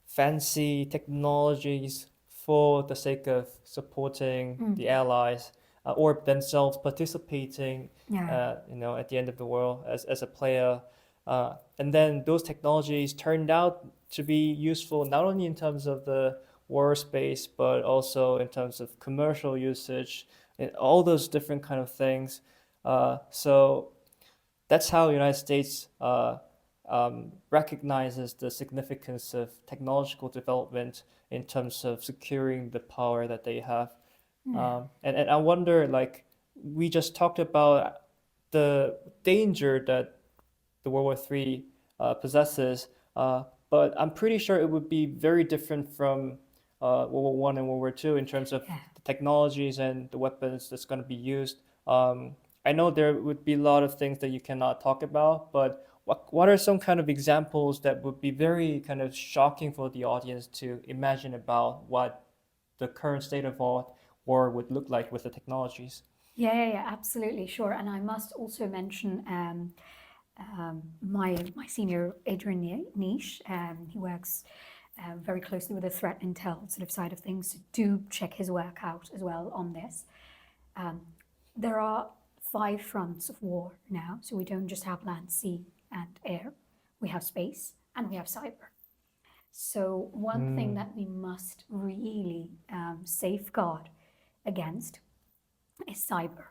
fancy technologies for the sake of supporting the allies or themselves participating, Yeah. at the end of the world as a player. And then those technologies turned out to be useful not only in terms of the war space, but also in terms of commercial usage and all those different kind of things. So that's how the United States recognizes the significance of technological development in terms of securing the power that they have. And I wonder, like, we just talked about the danger that the World War III possesses, but I'm pretty sure it would be very different from World War One and World War Two in terms of the technologies and the weapons that's going to be used. I know there would be a lot of things that you cannot talk about, but what are some kind of examples that would be very kind of shocking for the audience to imagine about what the current state of war would look like with the technologies? Yeah, absolutely, sure. And I must also mention my senior Adrian Niche. He works very closely with the threat intel sort of side of things. So do check his work out as well on this. There are 5 fronts of war now. So we don't just have land, sea, and air. We have space and we have cyber. So one thing that we must really safeguard against is cyber.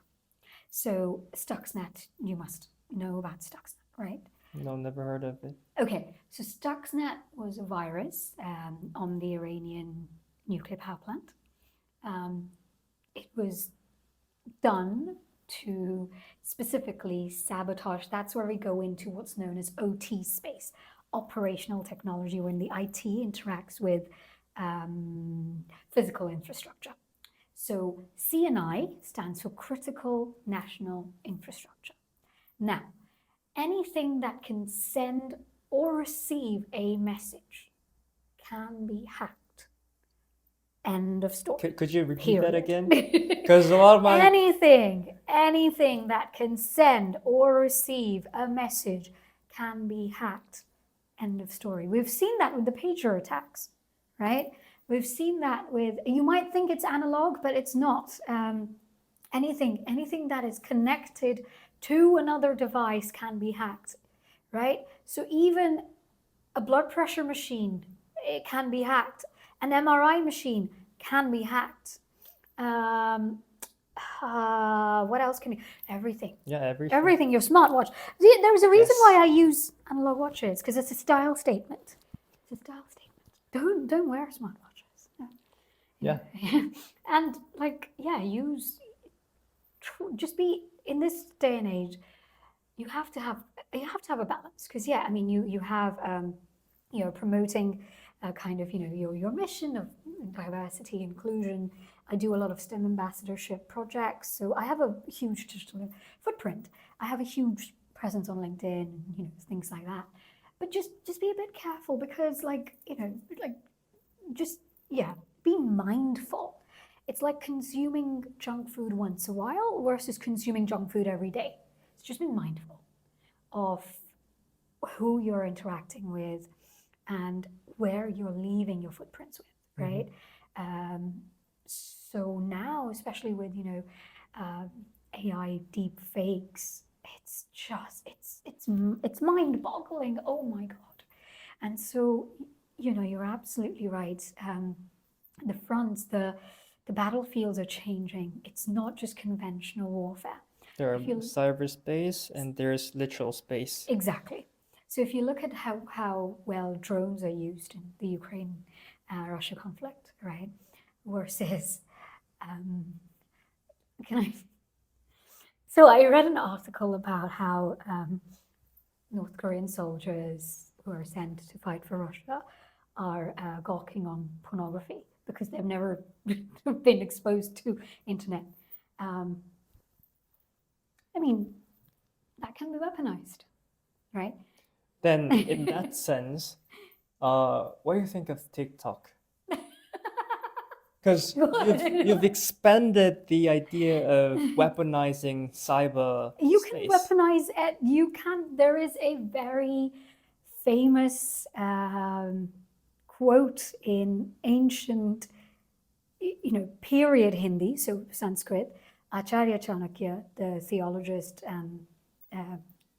So Stuxnet, you must know about Stuxnet, right? No, never heard of it. Okay, so Stuxnet was a virus on the Iranian nuclear power plant. It was done to specifically sabotage. That's where we go into what's known as OT space, operational technology, when the IT interacts with physical infrastructure. So CNI stands for Critical National Infrastructure. Now, anything that can send or receive a message can be hacked. End of story. Could you repeat that Period. again? Because a lot of my anything that can send or receive a message can be hacked. End of story. We've seen that with the pager attacks, right? We've seen that with, you might think it's analog, but it's not. Anything that is connected to another device can be hacked, right? So even a blood pressure machine, it can be hacked. An MRI machine can be hacked. What else can you? Everything. Yeah, everything. Everything. Your smartwatch. There's a reason why I use analog watches, because it's a style statement. It's a style statement. Don't wear smartwatches. No. Yeah. And just be in this day and age. You have to have a balance, because you have you're promoting kind of, your mission of diversity, inclusion. I do a lot of STEM ambassadorship projects, so I have a huge digital footprint. I have a huge presence on LinkedIn, things like that. But just be a bit careful because, just yeah, be mindful. It's like consuming junk food once a while versus consuming junk food every day. So just be mindful of who you're interacting with and where you're leaving your footprints with, right? So now, especially with AI deep fakes, it's just it's mind-boggling. Oh my god! And so you're absolutely right. The fronts, the battlefields are changing. It's not just conventional warfare. There are If you cyberspace and there's literal space. Exactly. So if you look at how well drones are used in the Ukraine Russia conflict, right, versus can I? So I read an article about how North Korean soldiers who are sent to fight for Russia are gawking on pornography because they've never been exposed to internet. I mean, that can be weaponized, right? Then, in that sense, what do you think of TikTok? Because you've expanded the idea of weaponizing cyber You can space. weaponize it. There is a very famous quote in ancient, period Hindi, so Sanskrit. Acharya Chanakya, the theologist and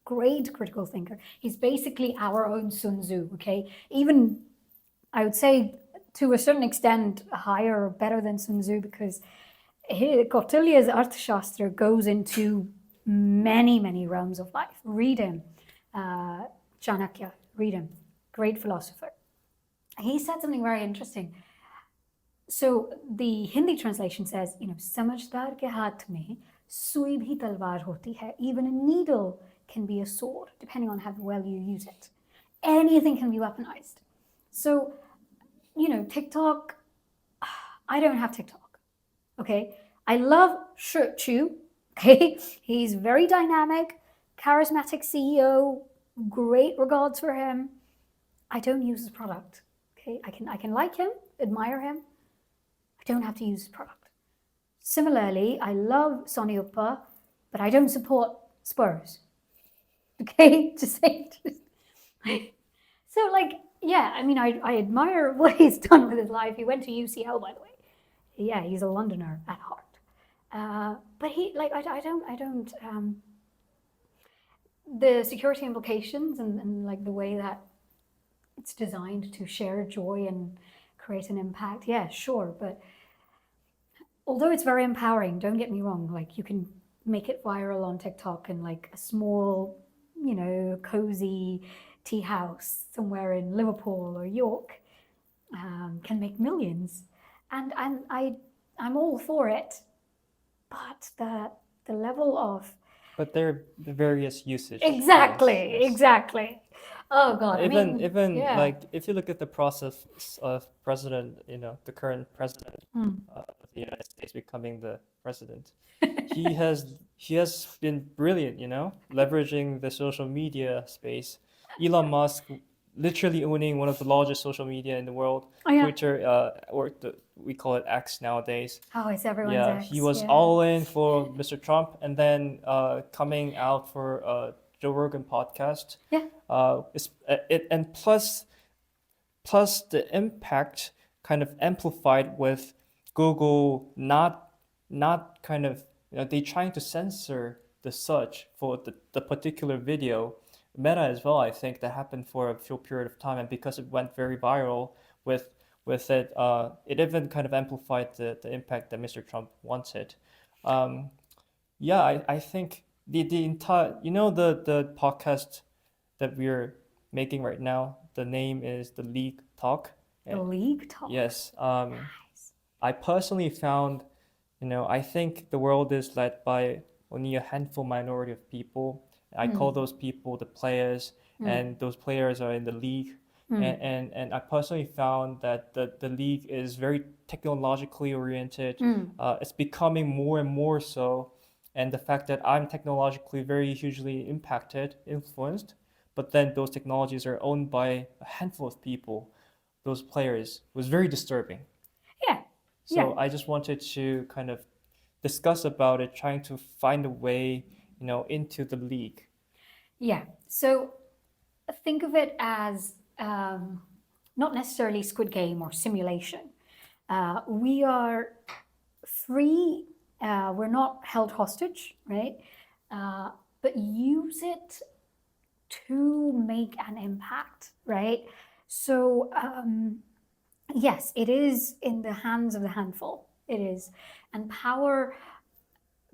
great critical thinker, he's basically our own Sun Tzu. Okay, even I would say to a certain extent higher or better than Sun Tzu because Kautilya's Arthashastra goes into many realms of life. Read him, Chanakya, read him, great philosopher. He said something very interesting. So the Hindi translation says, समझदार के हाथ में सुई भी तलवार होती है. Even a needle can be a sword, depending on how well you use it. Anything can be weaponized. So, TikTok, I don't have TikTok, okay? I love Chu, okay? He's very dynamic, charismatic CEO, great regards for him. I don't use his product, okay? I can like him, admire him. I don't have to use his product. Similarly, I love Sonny Uppa, but I don't support Spurs, okay? So, yeah, I mean, I admire what he's done with his life. He went to UCL, by the way. Yeah, he's a Londoner at heart. But I don't. The security implications and like the way that it's designed to share joy and create an impact. Yeah, sure. But although it's very empowering, don't get me wrong. Like you can make it viral on TikTok and like a small, cozy tea house somewhere in Liverpool or York can make millions, and I'm all for it. But the level of But there are the various usage. exactly, Yes. exactly. Oh God, Even yeah. like if you look at the process of president, the current president of the United States becoming the president, he has been brilliant, leveraging the social media space. Elon Musk literally owning one of the largest social media in the world, Oh yeah. Twitter, we call it X nowadays. Oh, it's everyone's Yeah, ex. he was Yeah. all in for Mr. Trump, and then coming out for Joe Rogan podcast. Yeah. And plus the impact kind of amplified with Google not kind of they trying to censor the search for the particular video. Meta as well, I think that happened for a short period of time, and because it went very viral with it, it even kind of amplified the impact that Mr. Trump wanted. Yeah, I think the entire the podcast that we're making right now, the name is the League Talk. The League Talk. Yes. Nice. I personally found, I think the world is led by only a handful minority of people. I call those people the players, and those players are in the league. Hmm. And I personally found that the league is very technologically oriented. Hmm. It's becoming more and more so, and the fact that I'm technologically very hugely impacted, influenced, but then those technologies are owned by a handful of people, those players, was very disturbing. Yeah. Yeah. So I just wanted to kind of discuss about it, trying to find a way, into the league. Yeah. So think of it as not necessarily Squid Game or simulation. We are free. We're not held hostage, right? Uh, but use it to make an impact, right? So yes, it is in the hands of the handful. It is, and power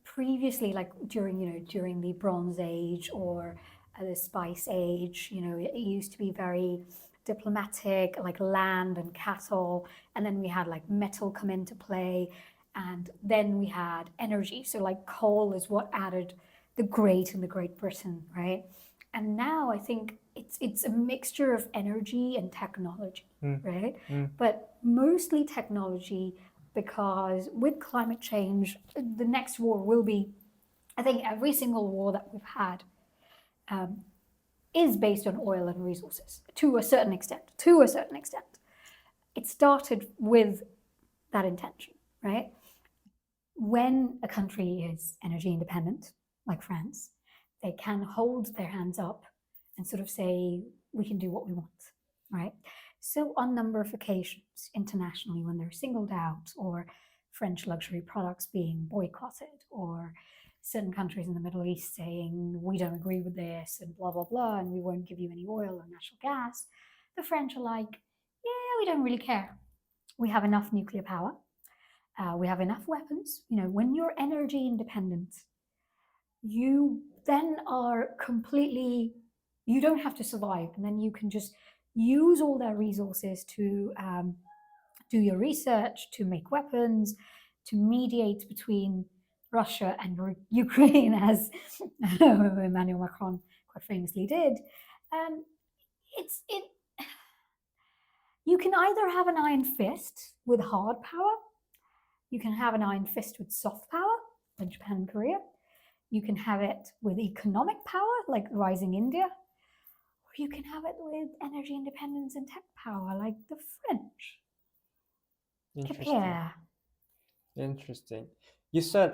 previously, like during the Bronze Age or the Spice Age, it used to be very diplomatic, like land and cattle, and then we had like metal come into play, and then we had energy. So like coal is what added the great in the Great Britain, right? And now I think it's a mixture of energy and technology, Mm, right? mm, But mostly technology, because with climate change, the next war will be, I think every single war that we've had um, is based on oil and resources to a certain extent. To a certain extent. It started with that intention, right? When a country is energy independent, like France, they can hold their hands up and sort of say, we can do what we want, right? So, on a number of occasions internationally, when they're singled out, or French luxury products being boycotted, or certain countries in the Middle East saying, we don't agree with this, and blah, blah, blah, and we won't give you any oil or natural gas, the French are like, yeah, we don't really care. We have enough nuclear power. We have enough weapons. When you're energy independent, you then are completely, you don't have to survive. And then you can just use all their resources to do your research, to make weapons, to mediate between Russia and Ukraine, as Emmanuel Macron quite famously did. Um, it. You can either have an iron fist with hard power, you can have an iron fist with soft power, like Japan and Korea. You can have it with economic power, like rising India. Or you can have it with energy independence and tech power, like the French. interesting. Capere. Interesting. You said,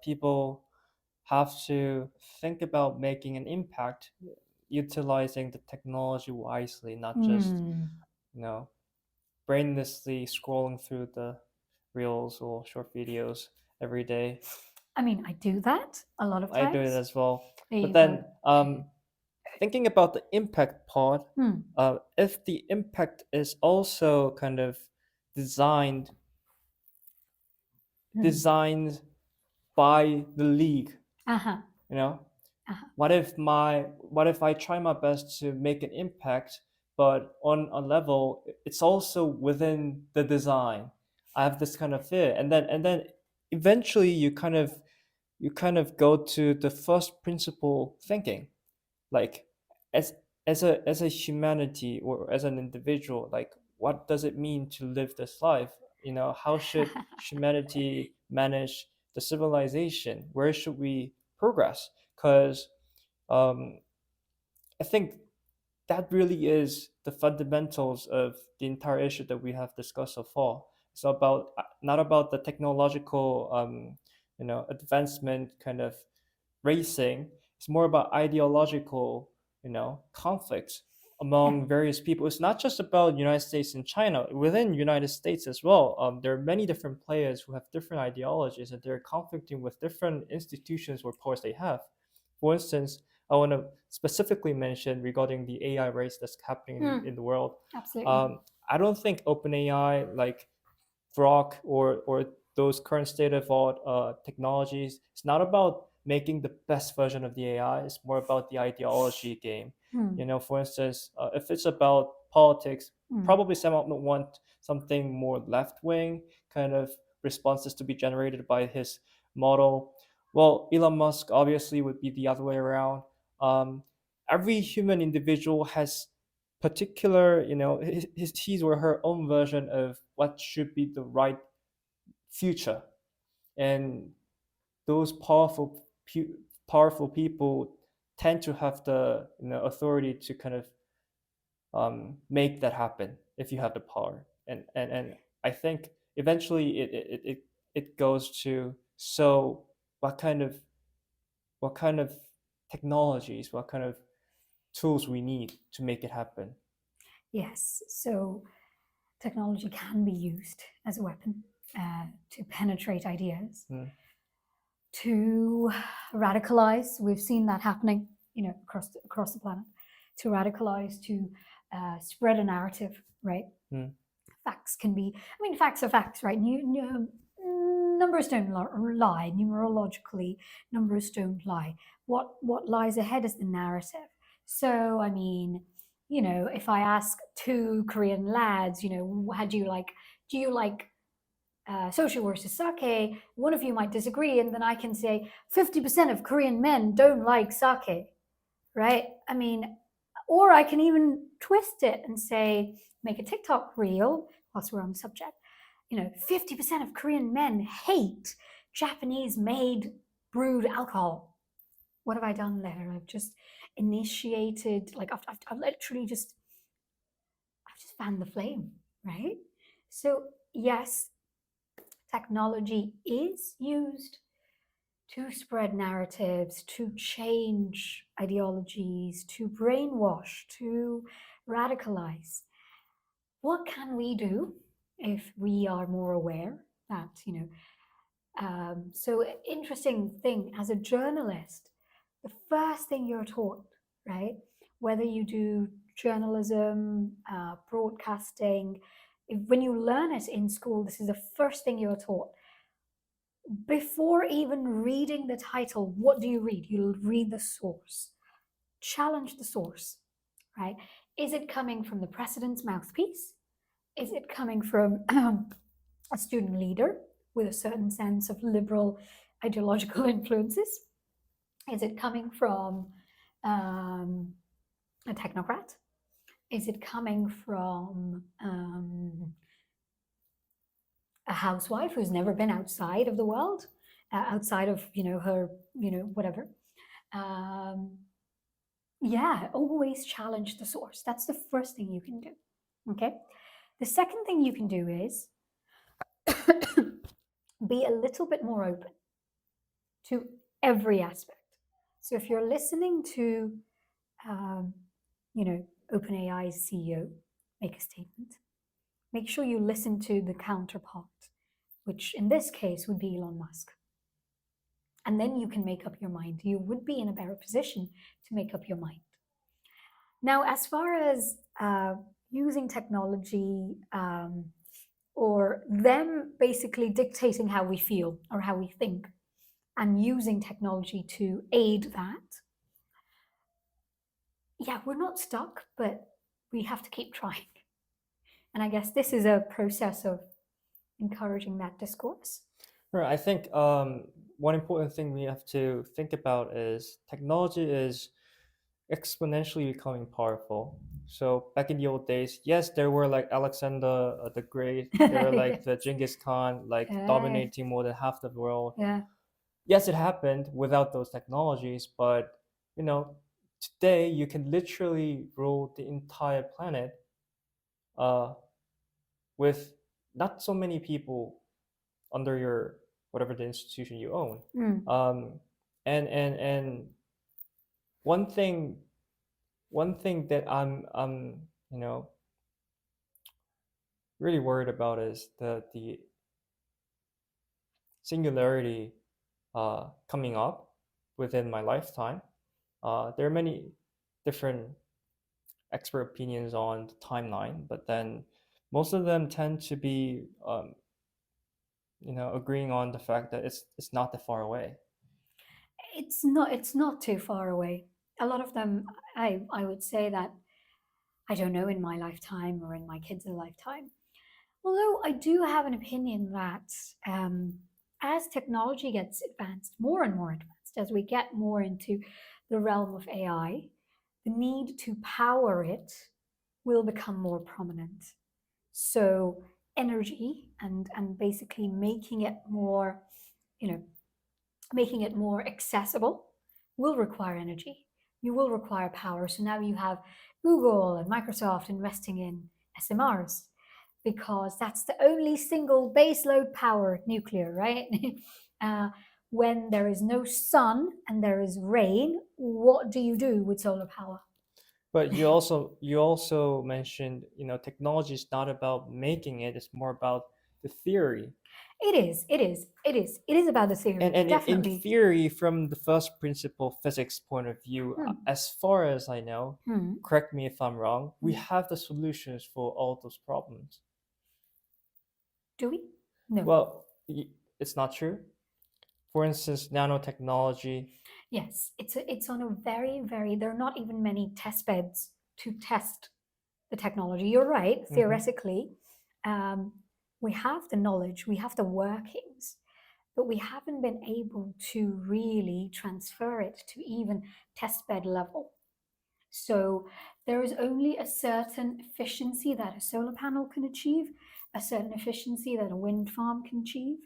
people have to think about making an impact, utilizing the technology wisely, not just, Hmm. you know, brainlessly scrolling through the reels or short videos every day. I mean, I do that a lot of I do it times. as well. There But you then, go. thinking about the impact part, Hmm. if the impact is also kind of designed Hmm. designed by the league, Uh-huh. you know, Uh-huh. what if I try my best to make an impact, but on a level it's also within the design. I have this kind of fear, and then eventually you kind of go to the first principle thinking, like as as a humanity or as an individual, like what does it mean to live this life? How should humanity manage the civilization? Where should we progress? Because um, I think that really is the fundamentals of the entire issue that we have discussed so far. It's about not about the technological advancement kind of racing. It's more about ideological conflicts Yeah. among various people. It's not just about United States and China. Within United States as well, there are many different players who have different ideologies, and they're conflicting with different institutions or powers they have. For instance, I want to specifically mention regarding the AI race that's happening in, Hmm. in the world. Absolutely. I don't think OpenAI, like Grok or those current state of art technologies, it's not about making the best version of the AI. It's more about the ideology game. Hmm. For instance, if it's about politics, Hmm. probably someone would want something more left wing kind of responses to be generated by his model. Well, Elon Musk obviously would be the other way around. Um, every human individual has particular, his or her own version of what should be the right future. And those powerful people tend to have the authority to kind of make that happen if you have the power. And I think eventually it goes to, so what kind of what kind of technologies, what kind of tools we need to make it happen. Yes, so technology can be used as a weapon to penetrate ideas, Mm, to radicalize. We've seen that happening, across the planet. To radicalize, to spread a narrative, right? mm, Facts can be. I mean, facts are facts, right? Numbers don't lie. Numerologically, numbers don't lie. What lies ahead is the narrative. So, I mean, if I ask two Korean lads, how do you like soju versus sake? One of you might disagree, and then I can say 50% of Korean men don't like sake, right? I mean, or I can even twist it and say, make a TikTok reel, whilst we're on the subject. 50% of Korean men hate Japanese made brewed alcohol. What have I done there? I've just initiated, like, I've literally I've just fanned the flame, right? So, yes, technology is used to spread narratives, to change ideologies, to brainwash, to radicalize. What can we do if we are more aware that, so interesting thing as a journalist, the first thing you're taught, right? Whether you do journalism, broadcasting, when you learn it in school, this is the first thing you're taught before even reading the title. What do you read? You'll read the source. Challenge the source, right? Is it coming from the president's mouthpiece? Is it coming from a student leader with a certain sense of liberal ideological influences? Is it coming from a technocrat? Is it coming from a housewife who's never been outside of the world, outside of her whatever? Um, yeah, always challenge the source. That's the first thing you can do. Okay. The second thing you can do is be a little bit more open to every aspect. So if you're listening to, um, OpenAI's CEO make a statement, make sure you listen to the counterpart, which in this case would be Elon Musk. And then you can make up your mind. You would be in a better position to make up your mind. Now, as far as using technology, or them basically dictating how we feel or how we think, and using technology to aid that, yeah, we're not stuck, but we have to keep trying. And I guess this is a process of encouraging that discourse. Right. I think one important thing we have to think about is technology is exponentially becoming powerful. So back in the old days, yes, there were like Alexander the Great, there were like the Genghis Khan, like Yeah, dominating more than half the world. yeah. Yes, it happened without those technologies, but you know, today you can literally rule the entire planet uh, with not so many people under your whatever the institution you own. Mm. Um, and one thing that I'm really worried about is the singularity coming up within my lifetime. There are many different expert opinions on the timeline, but then most of them tend to be agreeing on the fact that it's not that far away. It's not too far away. A lot of them, I would say that, I don't know, in my lifetime or in my kids' lifetime. Although I do have an opinion that, as technology gets advanced, more and more advanced, as we get more into the realm of AI, the need to power it will become more prominent. So energy and basically making it more, you know, making it more accessible will require energy. You will require power. So now you have Google and Microsoft investing in SMRs because that's the only single baseload power nuclear, right? uh, when there is no sun and there is rain, what do you do with solar power? But you also mentioned, technology is not about making it; it's more about the theory. It is about the And theory, and in definitely. theory, from the first principle physics point of view, Hmm. as far as I know, Hmm. correct me if I'm wrong, we Hmm. have the solutions for all those problems. Do we? No. Well, it's not true. For instance, nanotechnology. Yes, it's on a very, very, there are not even many test beds to test the technology. You're right, Hmm. theoretically. Um, we have the knowledge, we have the workings, but we haven't been able to really transfer it to even test bed level. So there is only a certain efficiency that a solar panel can achieve, a certain efficiency that a wind farm can achieve,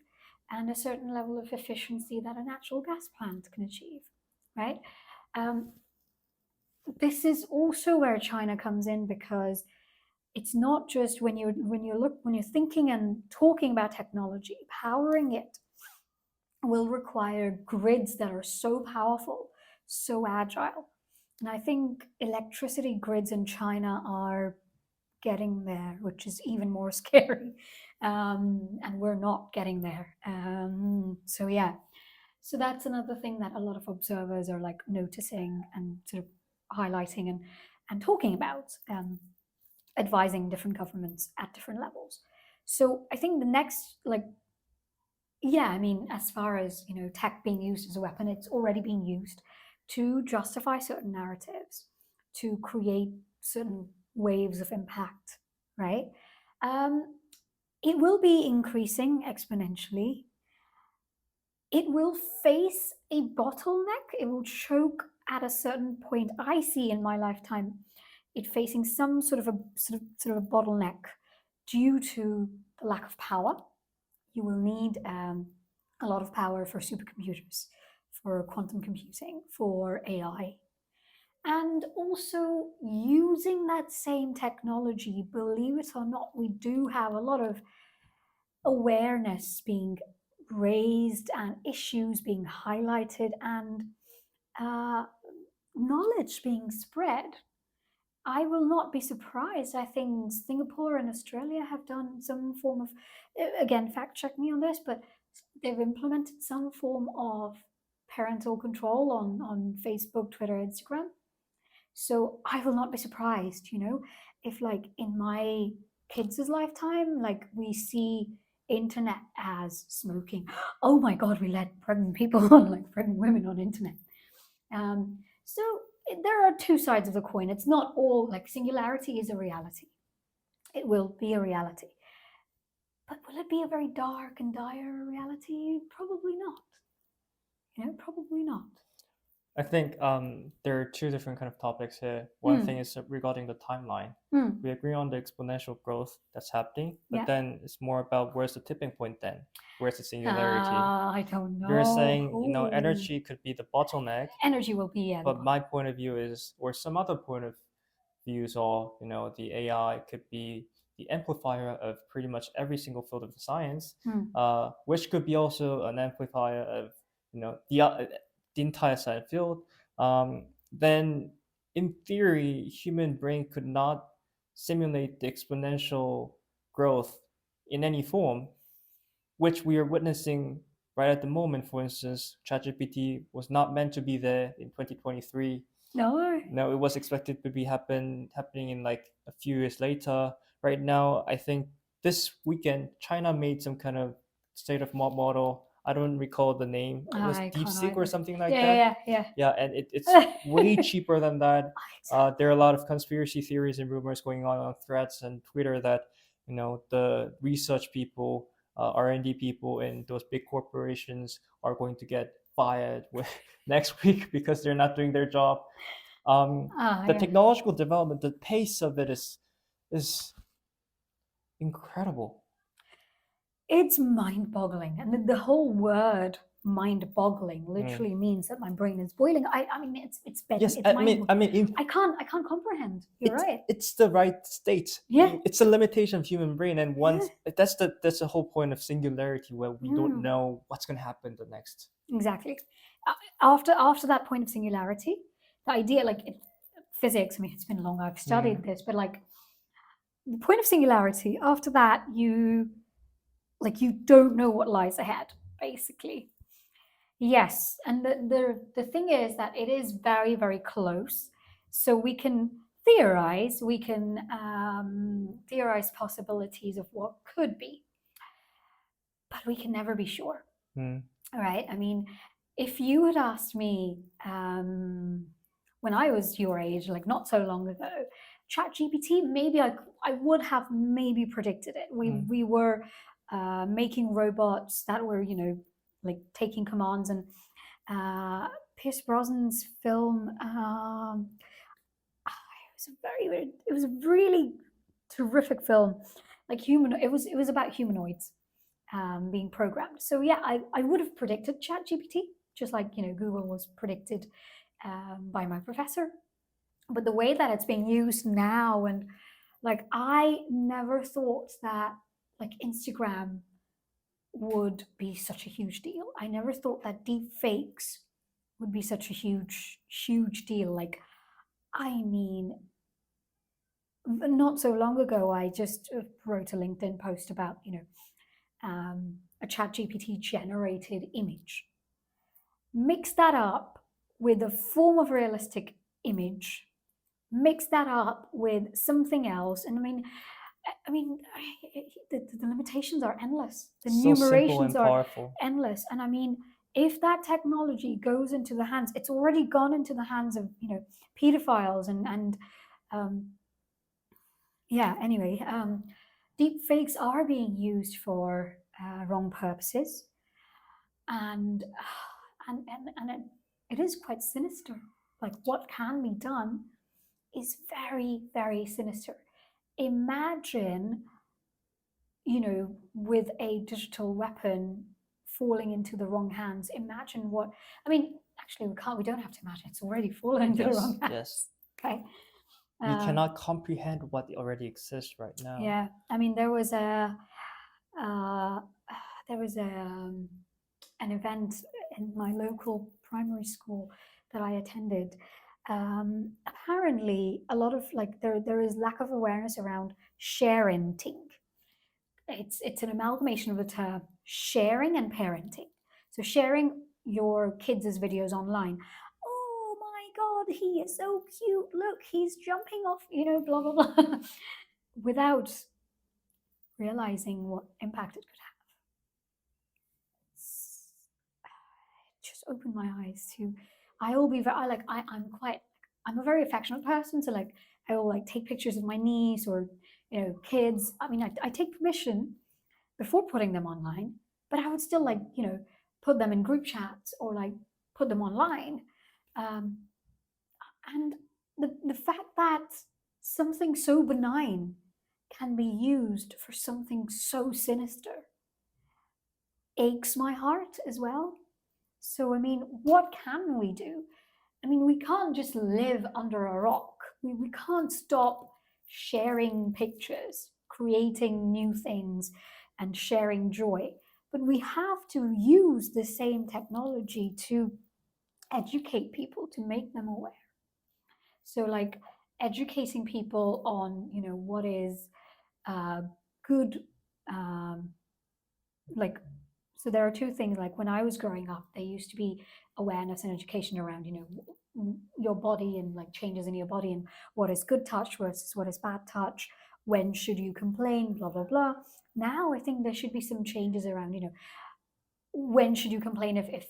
and a certain level of efficiency that a natural gas plant can achieve, right? Um, this is also where China comes in because it's not just when you're thinking and talking about technology, powering it will require grids that are so powerful, so agile. And I think electricity grids in China are getting there, which is even more scary. And we're not getting there. So, yeah. So, that's another thing that a lot of observers are like noticing and sort of highlighting and talking about, advising different governments at different levels. So, I think the next, like, yeah, I mean, as far as tech being used as a weapon, it's already being used to justify certain narratives, to create certain waves of impact, right? Um, it will be increasing exponentially. It will face a bottleneck. It will choke at a certain point. I see in my lifetime it facing some sort of a bottleneck due to the lack of power. You will need a lot of power for supercomputers, for quantum computing, for AI. And also using that same technology, believe it or not, we do have a lot of awareness being raised and issues being highlighted and uh, knowledge being spread. I will not be surprised. I think Singapore and Australia have done some form of, again, fact check me on this, but they've implemented some form of parental control on Facebook, Twitter, Instagram. So I will not be surprised, if like in my kids' lifetime, like we see internet as smoking. Oh my God, we let pregnant people on, like pregnant women on internet. So there are two sides of the coin. It's not all like singularity is a reality. It will be a reality. But will it be a very dark and dire reality? Probably not. Probably not. I think there are two different kind of topics here. One thing Mm, is regarding the timeline. mm, We agree on the exponential growth that's happening, but yeah. then it's more about where's the tipping point then? Where's the singularity? I don't You're know. saying, Ooh. energy could be the bottleneck, Energy will be, yeah, the but bottom. my point of view is, or some other point of views are, the AI could be the amplifier of pretty much every single field of science, Mm. which could be also an amplifier of, the entire science field. Then, in theory, human brain could not simulate the exponential growth in any form, which we are witnessing right at the moment. For instance, ChatGPT was not meant to be there in 2023. No. No, it was expected to be happening in like a few years later. Right now, I think this weekend China made some kind of state of model. I don't recall the name. It was I can't DeepSeek or either. something like that. Yeah, yeah, Yeah, and it's yeah. way cheaper than that. Exactly. There are a lot of conspiracy theories and rumors going on threads and Twitter that the research people, R&D people in those big corporations are going to get fired next week because they're not doing their job. Ah, The yeah. technological development, the pace of it is is incredible. It's mind-boggling, and the whole word mind-boggling Mm. literally means that my brain is boiling. I mean, it's bed, Yes, it's I mind. mean, I can't comprehend. You're right. it's the right state. Yeah, It's a limitation of human brain, and yeah. once that's the whole point of singularity, where we don't Mm, know what's gonna happen the next. exactly. After that point of singularity, the idea, like physics. I mean, it's been long I've studied this, but like the point of singularity. After that, you don't know what lies ahead, basically. Yes, and the thing is that it is very, very close. So we can theorize, theorize possibilities of what could be, but we can never be sure. Mm. All right. I mean, if you had asked me when I was your age, like not so long ago, ChatGPT, maybe I would have maybe predicted it. We were making robots that were, like taking commands, and Pierce Brosnan's film. It was a really terrific film. Like human, it was about humanoids being programmed. So yeah, I would have predicted ChatGPT, just like Google was predicted by my professor. But the way that it's being used now, and like I never thought that like Instagram would be such a huge deal. I never thought that deep fakes would be such a huge deal. Like, I mean, not so long ago, I just wrote a LinkedIn post about, a chat GPT generated image. Mix that up with a form of realistic image, mix that up with something else. And the limitations are endless. The So simple numerations and are powerful. endless. And I mean, if that technology goes into the hands, it's already gone into the hands of, pedophiles and yeah, anyway, deep fakes are being used for wrong purposes. And it is quite sinister. Like what can be done is very, very sinister. Imagine, with a digital weapon falling into the wrong hands. Imagine what, I mean, actually, we don't have to imagine, it's already fallen into the wrong hands. Yes. Okay. We cannot comprehend what already exists right now. Yeah. I mean, there was a, an event in my local primary school that I attended. Apparently, a lot of like there is lack of awareness around sharenting. It's an amalgamation of the term sharing and parenting. So sharing your kids' videos online. Oh my God, he is so cute. Look, he's jumping off, blah blah blah, without realizing what impact it could have. Just opened my eyes to. I will be very I'm a very affectionate person, so like I will like take pictures of my niece or kids. I mean, I take permission before putting them online, but I would still like put them in group chats or like put them online. And the fact that something so benign can be used for something so sinister aches my heart as well. So, I mean, what can we do? I mean, we can't just live under a rock. We can't stop sharing pictures, creating new things, and sharing joy. But we have to use the same technology to educate people, to make them aware. So, like, educating people on, what is good, like, so there are two things. Like when I was growing up, there used to be awareness and education around, your body and like changes in your body and what is good touch versus what is bad touch. When should you complain? Blah blah blah. Now I think there should be some changes around, when should you complain if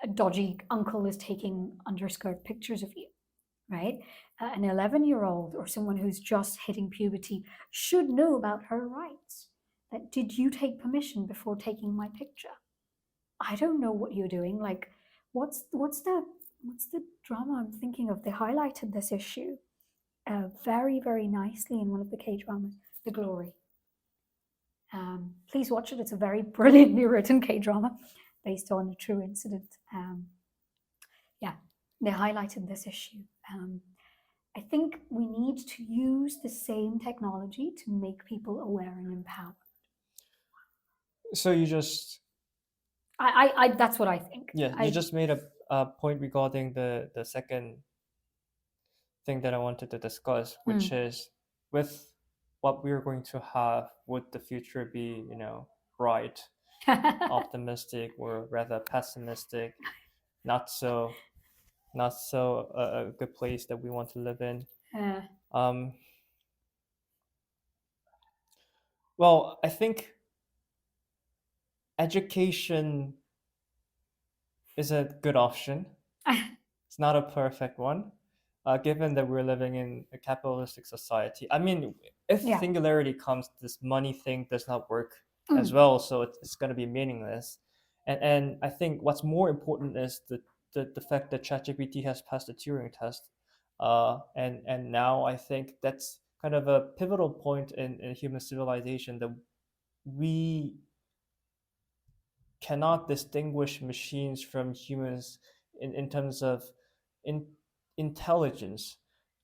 a dodgy uncle is taking underskirt pictures of you, right? An 11-year-old or someone who's just hitting puberty should know about her rights. That did you take permission before taking my picture? I don't know what you're doing. Like, what's the drama I'm thinking of? They highlighted this issue. very, very nicely in one of the K-dramas, The Glory. Please watch it. It's a very brilliantly written K-drama based on a true incident. Yeah, they highlighted this issue. I think we need to use the same technology to make people aware and empowered. So you just That's what I think. you just made a point regarding the second thing that I wanted to discuss, which is with what we're going to have, would the future be, bright, optimistic, or rather pessimistic, not so a good place that we want to live in? Um, well, I think education is a good option. It's not a perfect one, given that we're living in a capitalistic society. I mean, if Yeah. singularity comes, this money thing does not work as well, so it's going to be meaningless. And I think what's more important is the fact that ChatGPT has passed the Turing test, and now I think that's kind of a pivotal point in human civilization, that we cannot distinguish machines from humans in terms of in, intelligence,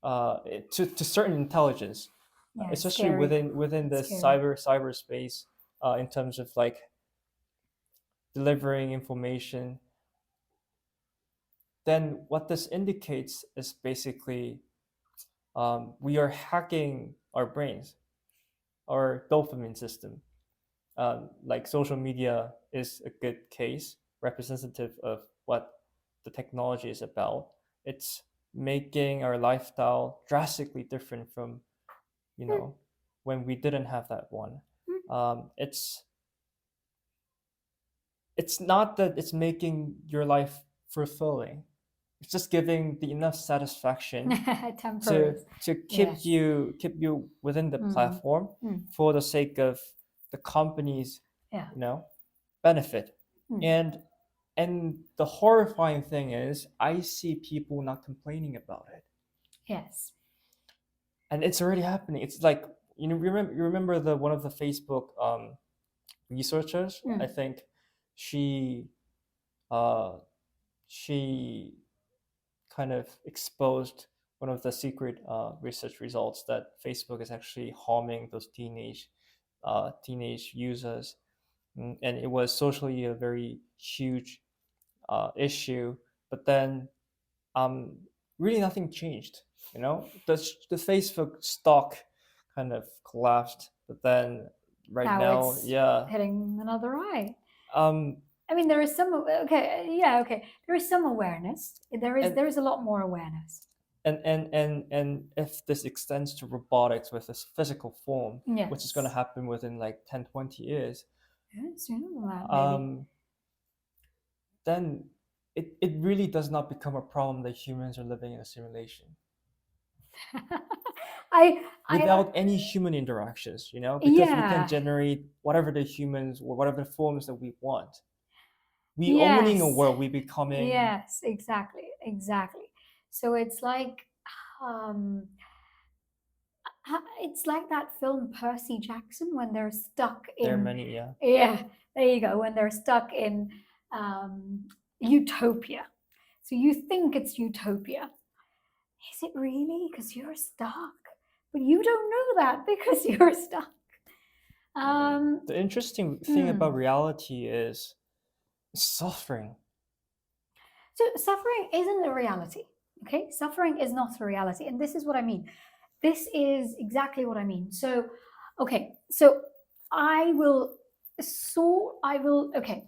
to certain intelligence, Yeah, it's especially scary. within the It's scary. cyberspace, in terms of like delivering information. Then what this indicates is basically, we are hacking our brains, our dopamine system. Like social media is a good case representative of what the technology is about. It's making our lifestyle drastically different from, when we didn't have that one. It's not that it's making your life fulfilling. It's just giving the enough satisfaction Temporary. to keep you within the platform, for the sake of the company's Yeah. benefit. And the horrifying thing is, I see people not complaining about it, Yes. and it's already happening. It's like, you remember the one of the Facebook researchers. I think she uh, she kind of exposed one of the secret research results, that Facebook is actually harming those teenage users. And it was socially a very huge issue. But then, um, really nothing changed. The Facebook stock kind of collapsed. But then right now, it's yeah, hitting another eye. um, I mean, there is some there is some awareness. There is a lot more awareness. and if this extends to robotics with this physical form, which is going to Yes. happen within like 10-20 years, Sooner than that, maybe. Then it really does not become a problem that humans are living in a simulation without any human interactions, because we can generate whatever the humans or whatever the forms that we want. We owning a world, we becoming. Yes, exactly. So it's like, it's like that film Percy Jackson, when they're stuck in. There are many, yeah. Yeah, there you go. When they're stuck in utopia. So you think it's utopia. Is it really? Because you're stuck. But you don't know that because you're stuck. The interesting thing about reality is suffering. So suffering isn't a reality. Okay, suffering is not a reality, and this is what I mean. This is exactly what I mean. So, okay, so I will. Okay,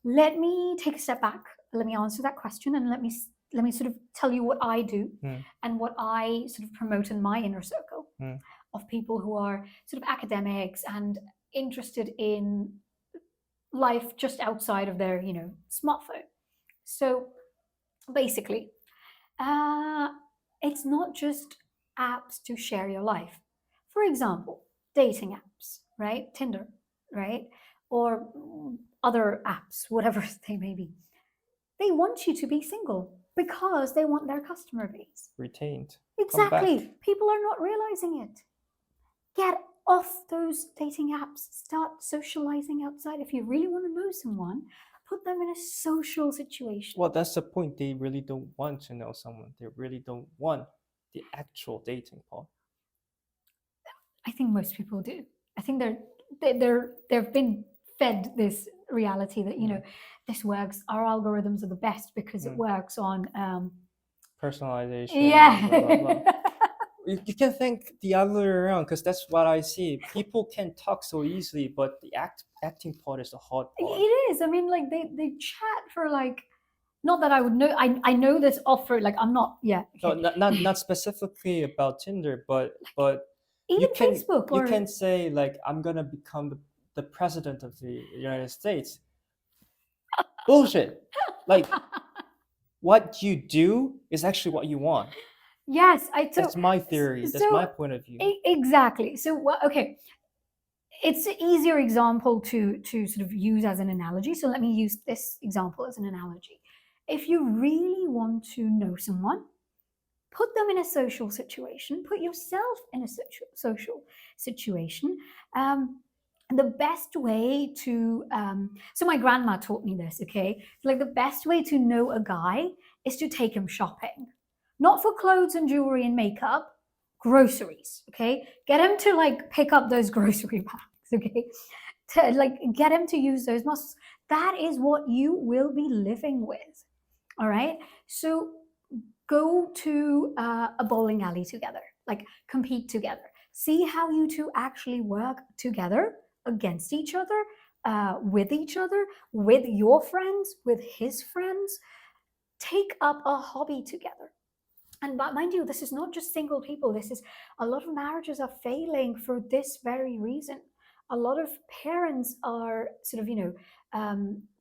let me take a step back. Let me answer that question, and let me sort of tell you what I do and what I sort of promote in my inner circle of people who are sort of academics and interested in life just outside of their smartphone. So basically, it's not just apps to share your life. For example, dating apps, right? Tinder, right? Or other apps, whatever they may be. They want you to be single. because they want their customer base. Retained. Come Exactly. back. People are not realizing it. Get off those dating apps. Start socializing outside. If you really want to know someone, put them in a social situation. Well, that's the point. They really don't want to know someone. They really don't want the actual dating part. I think most people do. I think they've been fed this reality that this works. Our algorithms are the best because it works on Personalization, yeah. blah, blah, blah. You can think the other way around, because that's what I see. People can talk so easily, but the acting part is the hard part. It is. I mean, like they chat for like, not that I would know. I know this offer. Like I'm not. Yeah. Okay. No, not specifically about Tinder, but Even Facebook you or can say like, I'm gonna become the president of the United States. Bullshit. Like, what you do is actually what you want. yes. That's my theory. That's my point of view. Exactly. So okay. It's an easier example to sort of use as an analogy. So let me use this example as an analogy. If you really want to know someone, put them in a social situation, put yourself in a social situation. The best way to, so my grandma taught me this, okay? Like the best way to know a guy is to take him shopping. Not for clothes and jewelry and makeup, groceries, okay? Get him to like pick up those grocery bags, okay? To like get him to use those muscles. That is what you will be living with, all right? So go to a bowling alley together, like compete together. See how you two actually work together against each other, with each other, with your friends, with his friends. Take up a hobby together. And mind you, this is not just single people. This is a lot of marriages are failing for this very reason. A lot of parents are sort of,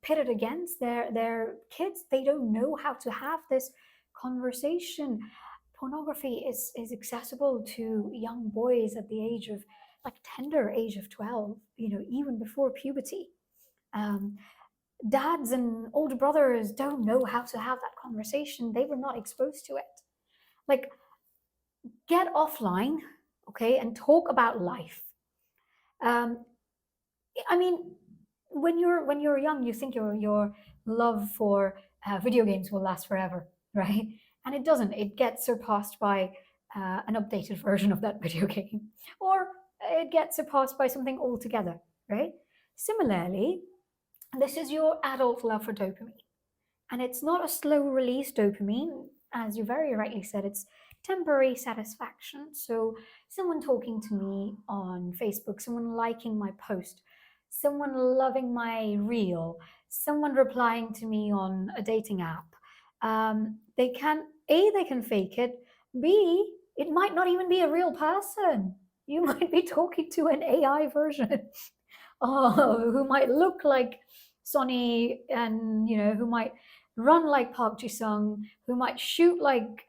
pitted against their kids. They don't know how to have this conversation. Pornography is accessible to young boys at the age of like tender age of 12, even before puberty. Um, Dads and older brothers don't know how to have that conversation. They were not exposed to it. Like, get offline, okay, and talk about life. Um, I mean, when you're young, you think your love for video games will last forever, right? And it doesn't. It gets surpassed by an updated version of that video game, or it gets surpassed by something altogether, right? Similarly, this is your adult love for dopamine. And it's not a slow release dopamine, as you very rightly said, it's temporary satisfaction. So, someone talking to me on Facebook, someone liking my post, someone loving my reel, someone replying to me on a dating app, they can, A, they can fake it, B, it might not even be a real person. You might be talking to an AI version who might look like Sonny and, who might run like Park Ji Sung, who might shoot like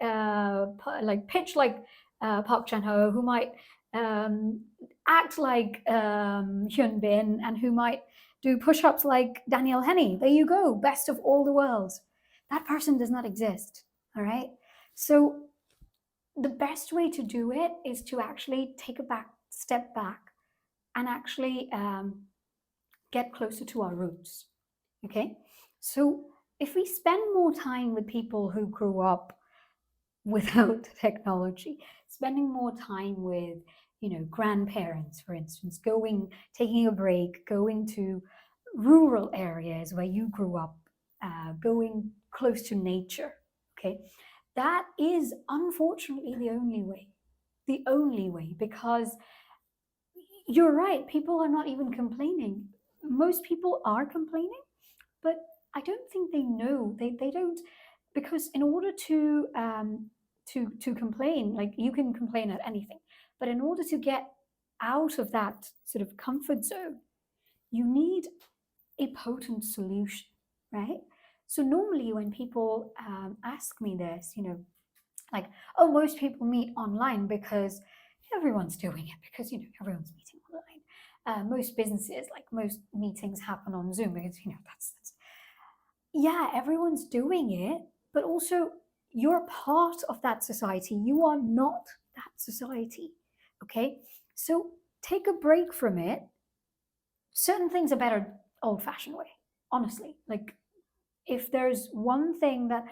pitch like Park Chan Ho, who might act like Hyun Bin, and who might do push-ups like Daniel Henney. There you go, best of all the worlds. That person does not exist. All right. So the best way to do it is to actually take a step back and actually get closer to our roots. Okay. So if we spend more time with people who grew up without technology, spending more time with, grandparents, for instance, taking a break, going to rural areas where you grew up, going close to nature, okay, that is unfortunately the only way. The only way, because you're right, people are not even complaining. Most people are complaining, but I don't think they know. They don't, because in order to complain, like you can complain at anything, but in order to get out of that sort of comfort zone, you need a potent solution, right? So normally when people ask me this, like, oh, most people meet online because everyone's doing it, because everyone's meeting online. Most businesses, like most meetings happen on Zoom because that's yeah, everyone's doing it, but also you're part of that society. You are not that society. Okay? So take a break from it. Certain things are better old fashioned way, honestly. Like, if there's one thing that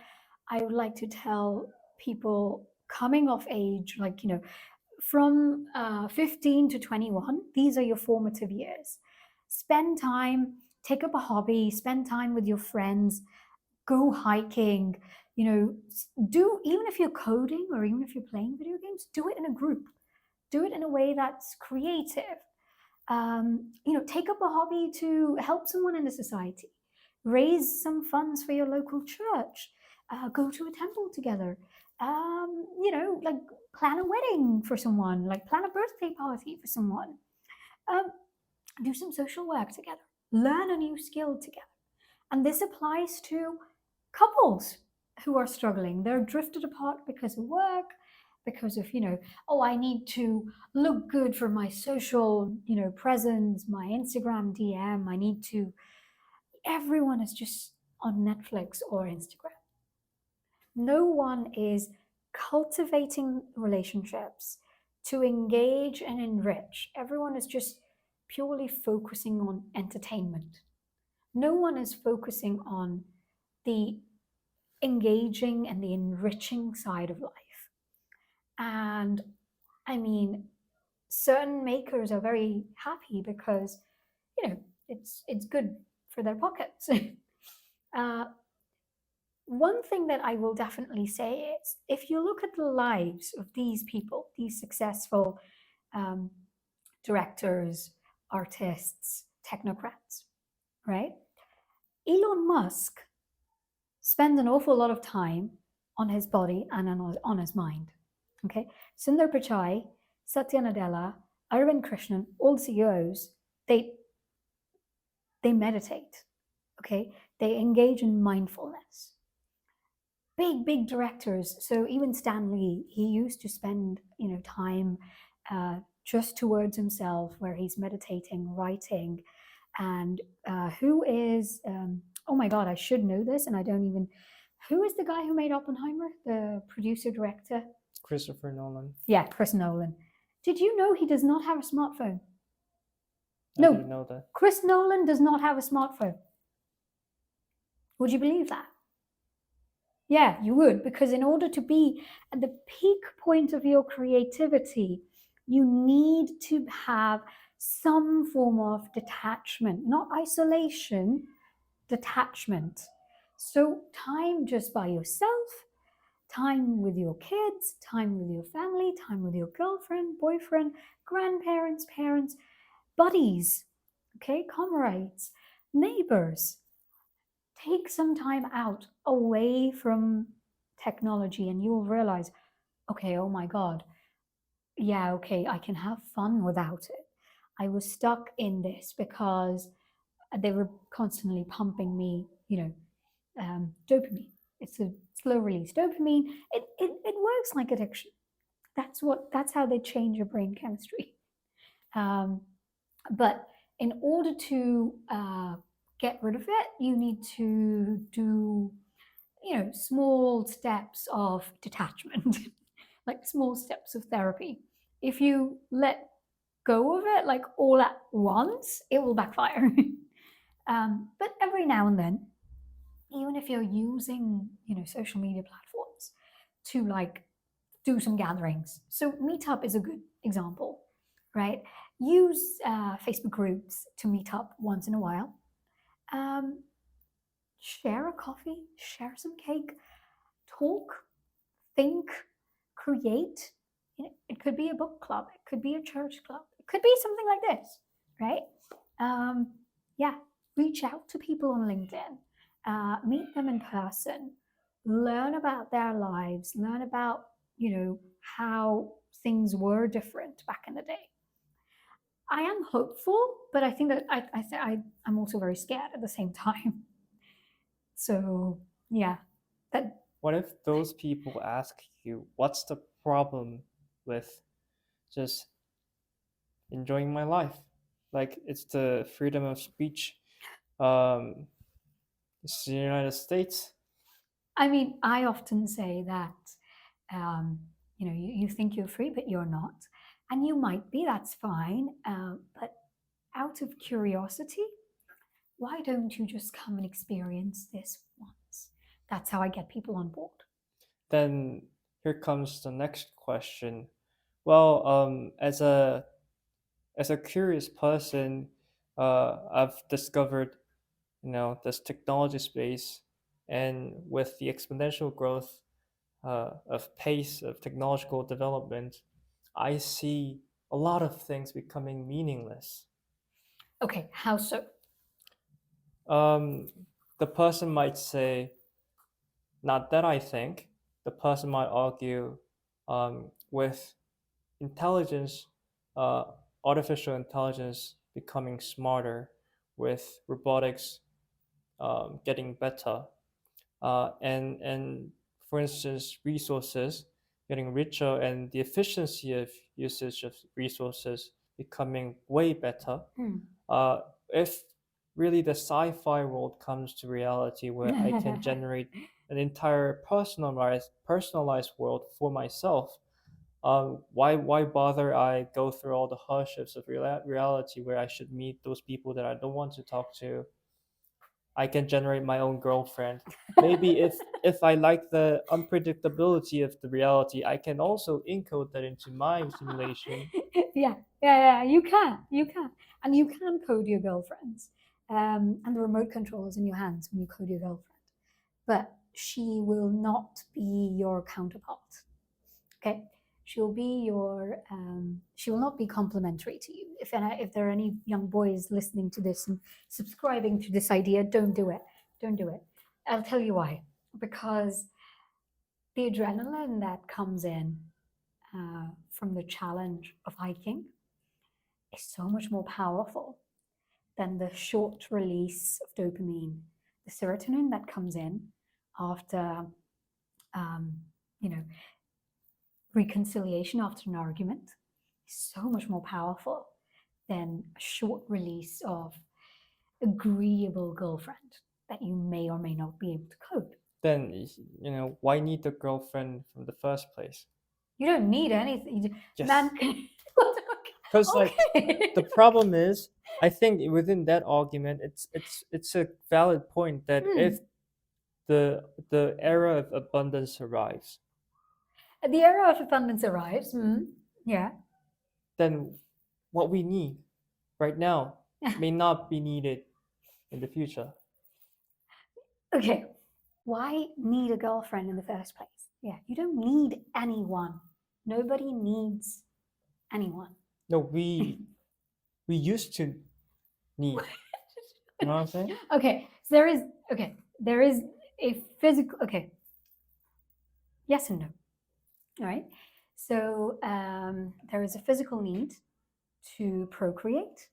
I would like to tell people coming of age, like, from 15 to 21, these are your formative years. Spend time, take up a hobby, spend time with your friends, go hiking, do, even if you're coding or even if you're playing video games, do it in a group. Do it in a way that's creative. Take up a hobby to help someone in the society. Raise some funds for your local church. Go to a temple together. Like, plan a wedding for someone. Like, plan a birthday party for someone. Um, do some social work together. Learn a new skill together. And this applies to couples who are struggling. They're drifted apart because of work, because of, oh, I need to look good for my social, presence, my Instagram DM. I need to, everyone is just on Netflix or Instagram. No one is cultivating relationships to engage and enrich. Everyone is just purely focusing on entertainment. No one is focusing on the engaging and the enriching side of life. And I mean, certain makers are very happy because, it's good for their pockets. uh, One thing that I will definitely say is, if you look at the lives of these people, these successful um, directors, artists, technocrats, right? Elon Musk spends an awful lot of time on his body and on his mind. Okay, Sundar Pichai, Satya Nadella, Arvind Krishnan, all CEOs, they meditate. Okay, they engage in mindfulness. Big directors. So even Stan Lee, he used to spend time just towards himself, where he's meditating, writing, and who is oh my god, I should know this, and I don't even. Who is the guy who made Oppenheimer? The producer director. Christopher Nolan. Yeah, Chris Nolan. Did you know he does not have a smartphone? I No, didn't know that. Chris Nolan does not have a smartphone. Would you believe that? Yeah, you would, because in order to be at the peak point of your creativity, you need to have some form of detachment, not isolation, detachment. So, time just by yourself, time with your kids, time with your family, time with your girlfriend, boyfriend, grandparents, parents, buddies, okay, comrades, neighbors. Take some time out away from technology, and you'll realize, okay, oh my God, yeah, okay, I can have fun without it. I was stuck in this because they were constantly pumping me, dopamine. It's a slow release dopamine. It works like addiction. That's how they change your brain chemistry. Um, but in order to get rid of it, you need to do small steps of detachment, like small steps of therapy. If you let go of it like all at once, it will backfire. But every now and then, even if you're using social media platforms to like do some gatherings, so Meetup is a good example, right? Use Facebook groups to meet up once in a while. um, Share a coffee, share some cake, talk, think, create. It could be a book club, it could be a church club, it could be something like this, right? Yeah, reach out to people on LinkedIn, meet them in person, learn about their lives, learn about how things were different back in the day. I am hopeful, but I think that I'm also very scared at the same time. So yeah, that What if those people ask you, what's the problem with just enjoying my life? Like, it's the freedom of speech. It's the United States. I mean, I often say that, um, you think you're free, but you're not. And you might be, that's fine. But out of curiosity, why don't you just come and experience this once? That's how I get people on board. Then here comes the next question. Well, as a curious person, I've discovered, this technology space, and with the exponential growth of pace of technological development, I see a lot of things becoming meaningless. Okay, how so? Um, the person might say, not that I think, the person might argue, with intelligence, uh, artificial intelligence becoming smarter, with robotics getting better, and for instance, resources getting richer and the efficiency of usage of resources becoming way better. Hmm. Uh, if really the sci-fi world comes to reality where I can generate an entire personalized world for myself, why bother I go through all the hardships of reality where I should meet those people that I don't want to talk to? I can generate my own girlfriend. Maybe if I like the unpredictability of the reality, I can also encode that into my simulation. Yeah, you can, and you can code your girlfriends, and the remote control is in your hands when you code your girlfriend, but she will not be your counterpart. Okay, she will not be complementary to you. If there are any young boys listening to this and subscribing to this idea, don't do it. Don't do it. I'll tell you why. Because the adrenaline that comes in from the challenge of hiking is so much more powerful than the short release of dopamine, the serotonin that comes in after, um, you know, reconciliation after an argument is so much more powerful than a short release of agreeable girlfriend that you may or may not be able to code. Then why need the girlfriend from the first place? You don't need anything. Man, Yes, because like okay. the problem is, I think within that argument, it's a valid point that Hmm. if the era of abundance arrives, The era of abundance arrives. Hmm. Yeah. then what we need right now may not be needed in the future. Okay. Why need a girlfriend in the first place? Yeah, you don't need anyone. Nobody needs anyone. No, we used to need. You know what I'm saying? Okay, so there is a physical. Okay, yes and no. All right. So there is a physical need to procreate.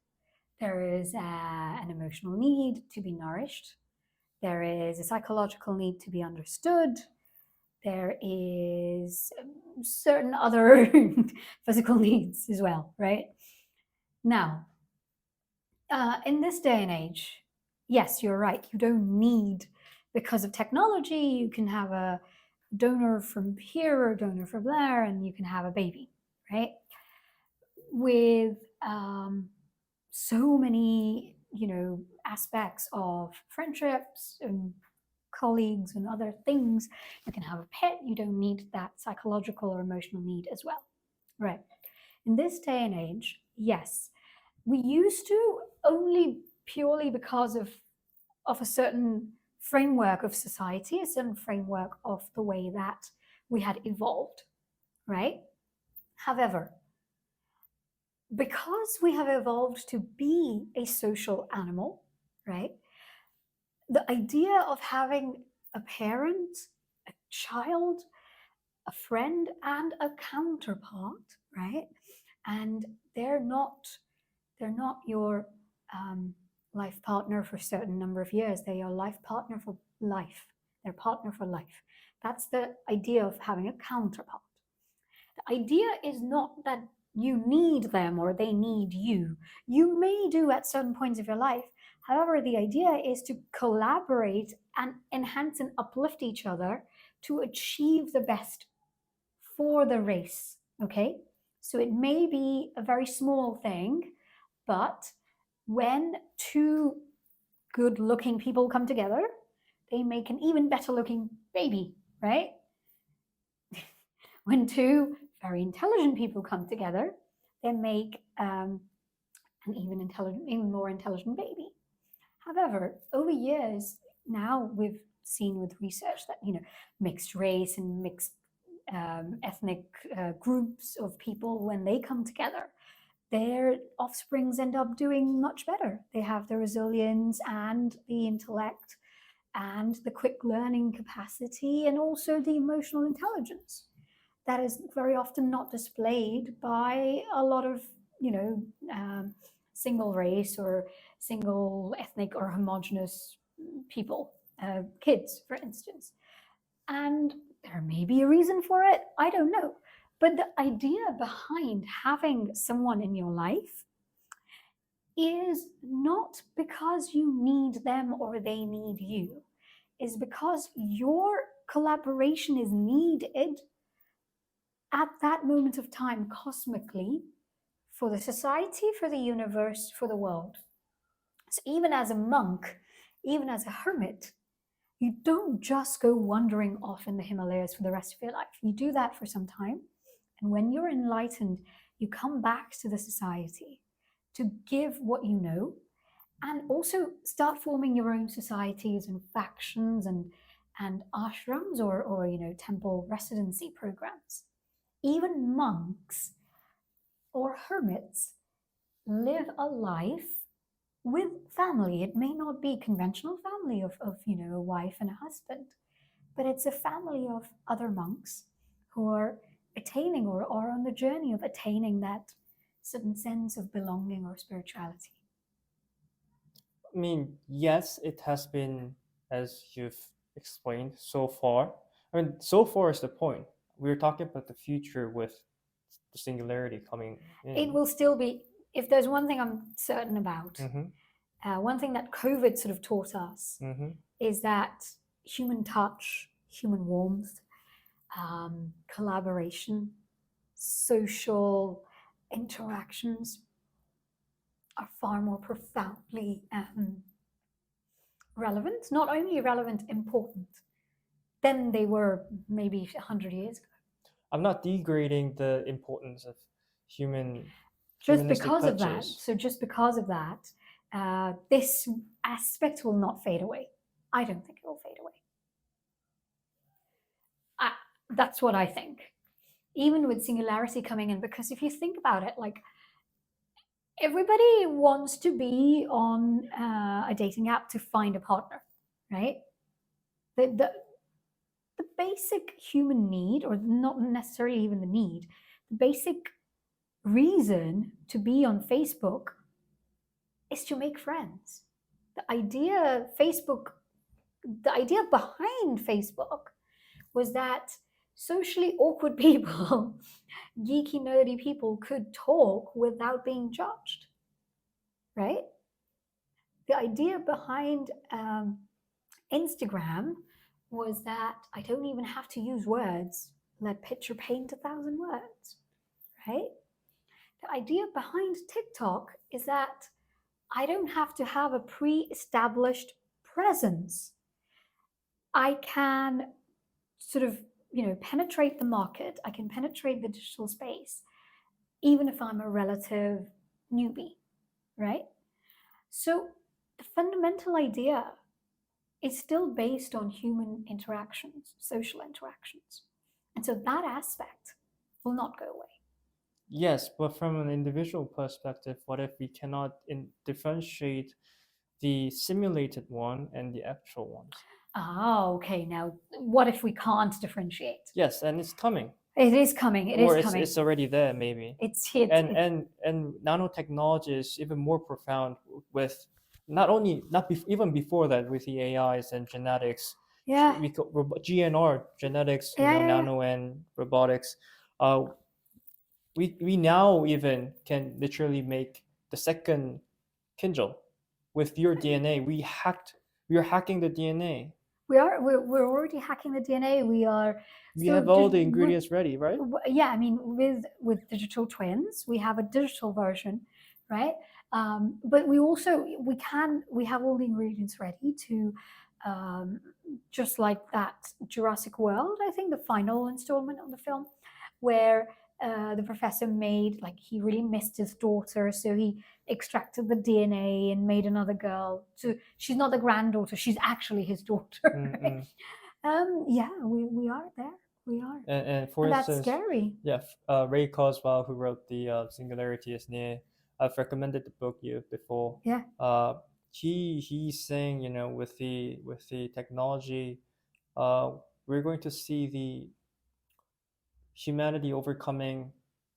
There is an emotional need to be nourished. There is a psychological need to be understood. There is certain other physical needs as well, right? Now, in this day and age, yes, you're right. You don't need, because of technology, you can have a donor from here or a donor from there, and you can have a baby, right? With so many, aspects of friendships and colleagues and other things, you can have a pet. You don't need that psychological or emotional need as well, right? In this day and age, yes, we used to only purely because of a certain framework of society, a certain framework of the way that we had evolved, right? However, because we have evolved to be a social animal, right? The idea of having a parent, a child, a friend, and a counterpart, right? And they're not they're not your life partner for a certain number of years. They're your life partner for life. They're partner for life. That's the idea of having a counterpart. The idea is not that you need them or they need you. You may do at certain points of your life. However, the idea is to collaborate and enhance and uplift each other to achieve the best for the race. Okay? So it may be a very small thing, but when two good looking people come together, they make an even better looking baby, right? When two very intelligent people come together, they make an even more intelligent baby. However, over years now we've seen with research that mixed race and mixed ethnic groups of people, when they come together, their offsprings end up doing much better. They have the resilience and the intellect and the quick learning capacity and also the emotional intelligence that is very often not displayed by a lot of you know single race or single ethnic or homogenous people, kids for instance. And there may be a reason for it, I don't know, but the idea behind having someone in your life is not because you need them or they need you, is because your collaboration is needed at that moment of time cosmically for the society, for the universe, for the world. So even as a monk, even as a hermit, you don't just go wandering off in the Himalayas for the rest of your life. You do that for some time. And when you're enlightened, you come back to the society to give what you know and also start forming your own societies and factions and ashrams or temple residency programs. Even monks or hermits live a life with family. It may not be conventional family of a wife and a husband, but it's a family of other monks who are attaining or are on the journey of attaining that certain sense of belonging or spirituality. I mean, yes, it has been as you've explained so far. I mean, so far is the point. We're talking about the future with the singularity coming It in. will still be, if there's one thing I'm certain about, one thing that COVID sort of taught us is that human touch, human warmth, collaboration, social interactions are far more profoundly relevant, not only relevant, important than they were maybe 100 years ago. I'm not degrading the importance of humanistic Just because of that. touches. So just because of that, this aspect will not fade away. I don't think it will fade away. That's what I think. Even with Singularity coming in, because if you think about it, like everybody wants to be on a dating app to find a partner, right? The basic human need, or not necessarily even the need, the basic reason to be on Facebook is to make friends. The idea behind Facebook was that socially awkward people, geeky, nerdy people could talk without being judged, right? The idea behind Instagram was that I don't even have to use words. Let picture paint 1,000 words, right? The idea behind TikTok is that I don't have to have a pre-established presence. I can sort of, penetrate the market. I can penetrate the digital space, even if I'm a relative newbie, right? So the fundamental idea is still based on human interactions, social interactions. And so that aspect will not go away. Yes, but from an individual perspective, what if we cannot differentiate the simulated one and the actual ones? Ah, okay. Now, what if we can't differentiate? Yes, and it's coming. It is coming. It or is coming. It's already there, maybe. It's hit. And nanotechnology is even more profound with even before that with the AIs and genetics. Yeah. We GNR genetics, Yeah. nano and robotics. We now even can literally make the second Kinjal. with your DNA. We are hacking the DNA. We're already hacking the DNA. We are We have all the ingredients ready, right? yeah. I mean, with digital twins, we have a digital version, right? But we have all the ingredients ready to, um, just like that Jurassic World. I think the final installment of the film, where the professor made, like, he really missed his daughter, so he extracted the DNA and made another girl. So she's not the granddaughter; she's actually his daughter. Right? Yeah, we are there. We are, And for and that's instance, scary. yeah, Ray Kurzweil, who wrote the Singularity is near. I've recommended the book you before. Yeah. He's saying, with the technology, we're going to see the humanity overcoming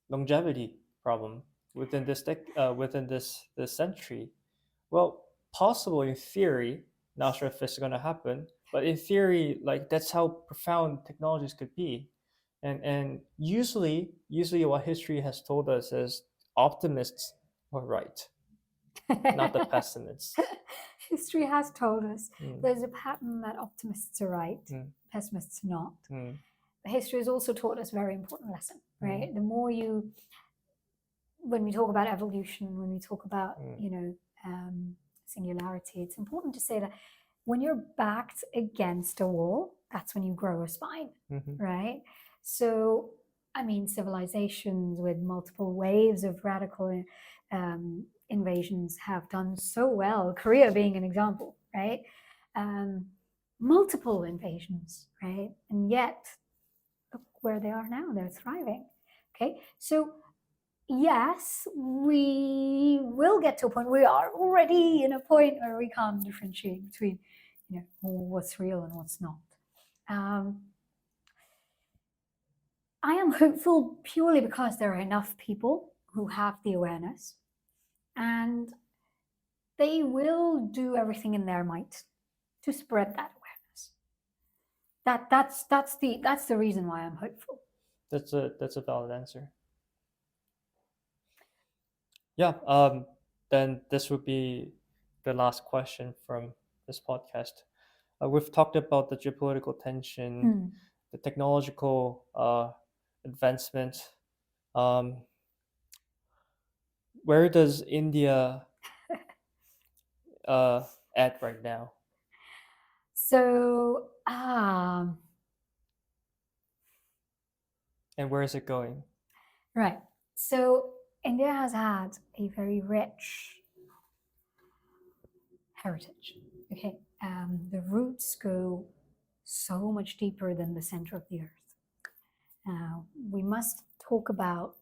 longevity problem within this century. Well, possible in theory. Not sure if it's going to happen, but in theory, like, that's how profound technologies could be. And usually what history has told us is optimists were right, not the pessimists. History has told us Mm, there's a pattern that optimists are right, mm, pessimists not. mm, But history has also taught us a very important lesson, mm, right? The more you, when we talk about evolution, when we talk about, mm, singularity, it's important to say that when you're backed against a wall, that's when you grow a spine, mhm, right? So, I mean, civilizations with multiple waves of radical, invasions have done so well, Korea being an example, right? Um, Multiple invasions, right? And yet, look where they are now, they're thriving. Okay, so yes, we will get to a point. We are already in a point where we can't differentiate between, what's real and what's not. Um, I am hopeful purely because there are enough people who have the awareness, and they will do everything in their might to spread that awareness. That's the reason why I'm hopeful. that's a valid answer. Yeah. Then this would be the last question from this podcast. We've talked about the geopolitical tension, Hmm. the technological advancement. Um, where does India uh, at right now? So, And where is it going? right. So India has had a very rich heritage. Okay, the roots go so much deeper than the center of the earth. We must talk about,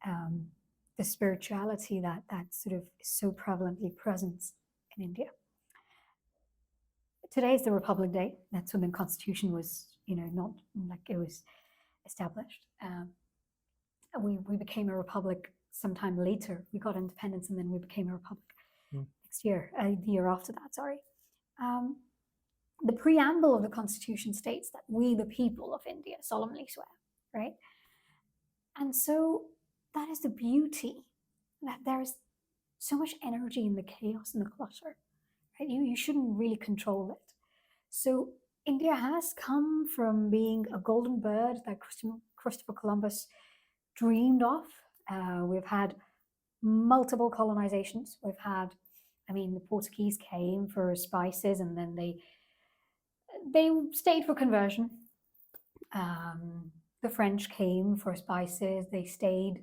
um, the spirituality that sort of is so prevalently present in India. Today is the Republic Day. That's when the Constitution was, not like it was established. We became a republic sometime later. We got independence and then we became a republic Mm. next year, the year after that, sorry. Um, the preamble of the Constitution states that we, the people of India, solemnly swear, right? And so that is the beauty, that there is so much energy in the chaos and the clutter, right? You shouldn't really control it. So India has come from being a golden bird that Christopher Columbus dreamed of. We've had multiple colonizations. The Portuguese came for spices and then they stayed for conversion. Um, the French came for spices. They stayed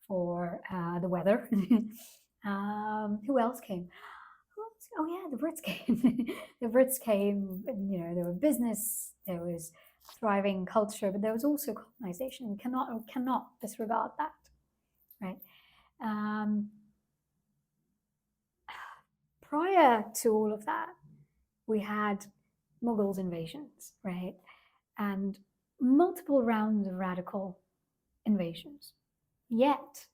for the weather. Who else came? Oh yeah, the Brits came. The Brits came. And, there was business. There was thriving culture, but there was also colonization. We cannot disregard that, right? Um, Prior to all of that, we had Mughals invasions, right? And multiple rounds of radical invasions. Yet,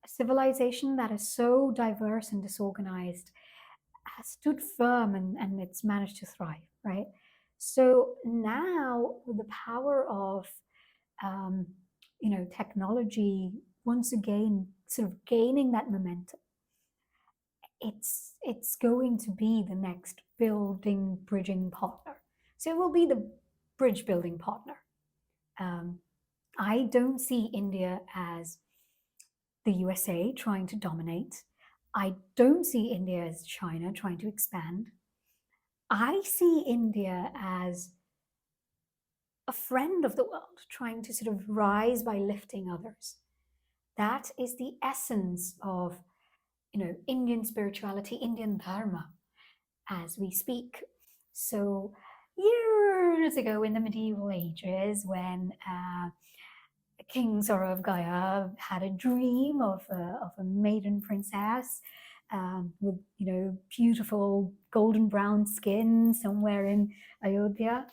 a civilization that is so diverse and disorganized has stood firm and it's managed to thrive, right? So now, with the power of, um, technology once again sort of gaining that momentum, it's going to be the next building bridging partner. So it will be the bridge building partner. I don't see India as the USA trying to dominate. I don't see India as China trying to expand. I see India as a friend of the world trying to sort of rise by lifting others. That is the essence of, Indian spirituality, Indian dharma, as we speak. So years ago in the medieval ages, when King Sora of Gaia had a dream of a maiden princess with, beautiful golden brown skin somewhere in Ayodhya.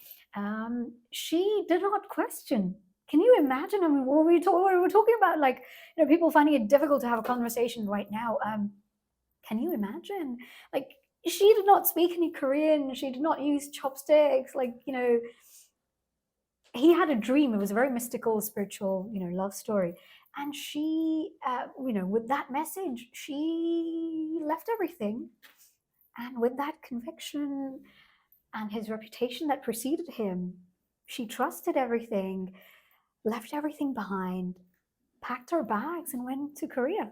She did not question. Can you imagine? I mean, what we were talking about, like, people finding it difficult to have a conversation right now. Can you imagine? Like, she did not speak any Korean. She did not use chopsticks. Like, he had a dream. It was a very mystical, spiritual, love story. And she, with that message, she left everything. And with that conviction and his reputation that preceded him, she trusted everything, left everything behind, packed her bags, and went to Korea.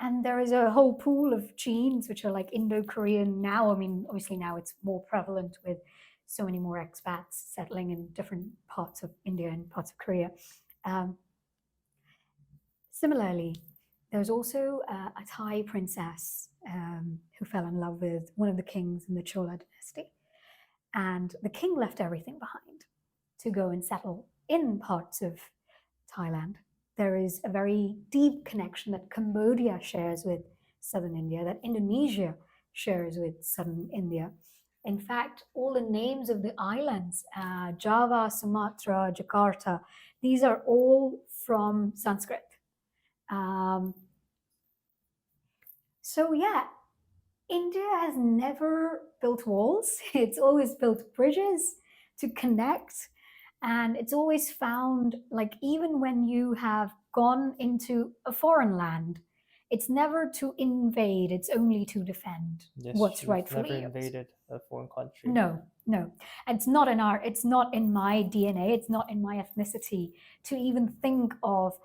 And there is a whole pool of genes which are like Indo-Korean now. I mean, obviously now it's more prevalent with so many more expats settling in different parts of India and parts of Korea. Similarly, there's also a Thai princess who fell in love with one of the kings in the Chola dynasty. And the king left everything behind to go and settle in parts of Thailand. There is a very deep connection that Cambodia shares with southern India, that Indonesia shares with southern India. In fact, all the names of the islands, Java, Sumatra, Jakarta, these are all from Sanskrit. So yeah, India has never built walls. It's always built bridges to connect. And it's always found, like, even when you have gone into a foreign land, it's never to invade, it's only to defend what's rightfully never yours. invaded a foreign country. No. It's not in my DNA, it's not in my ethnicity to even think of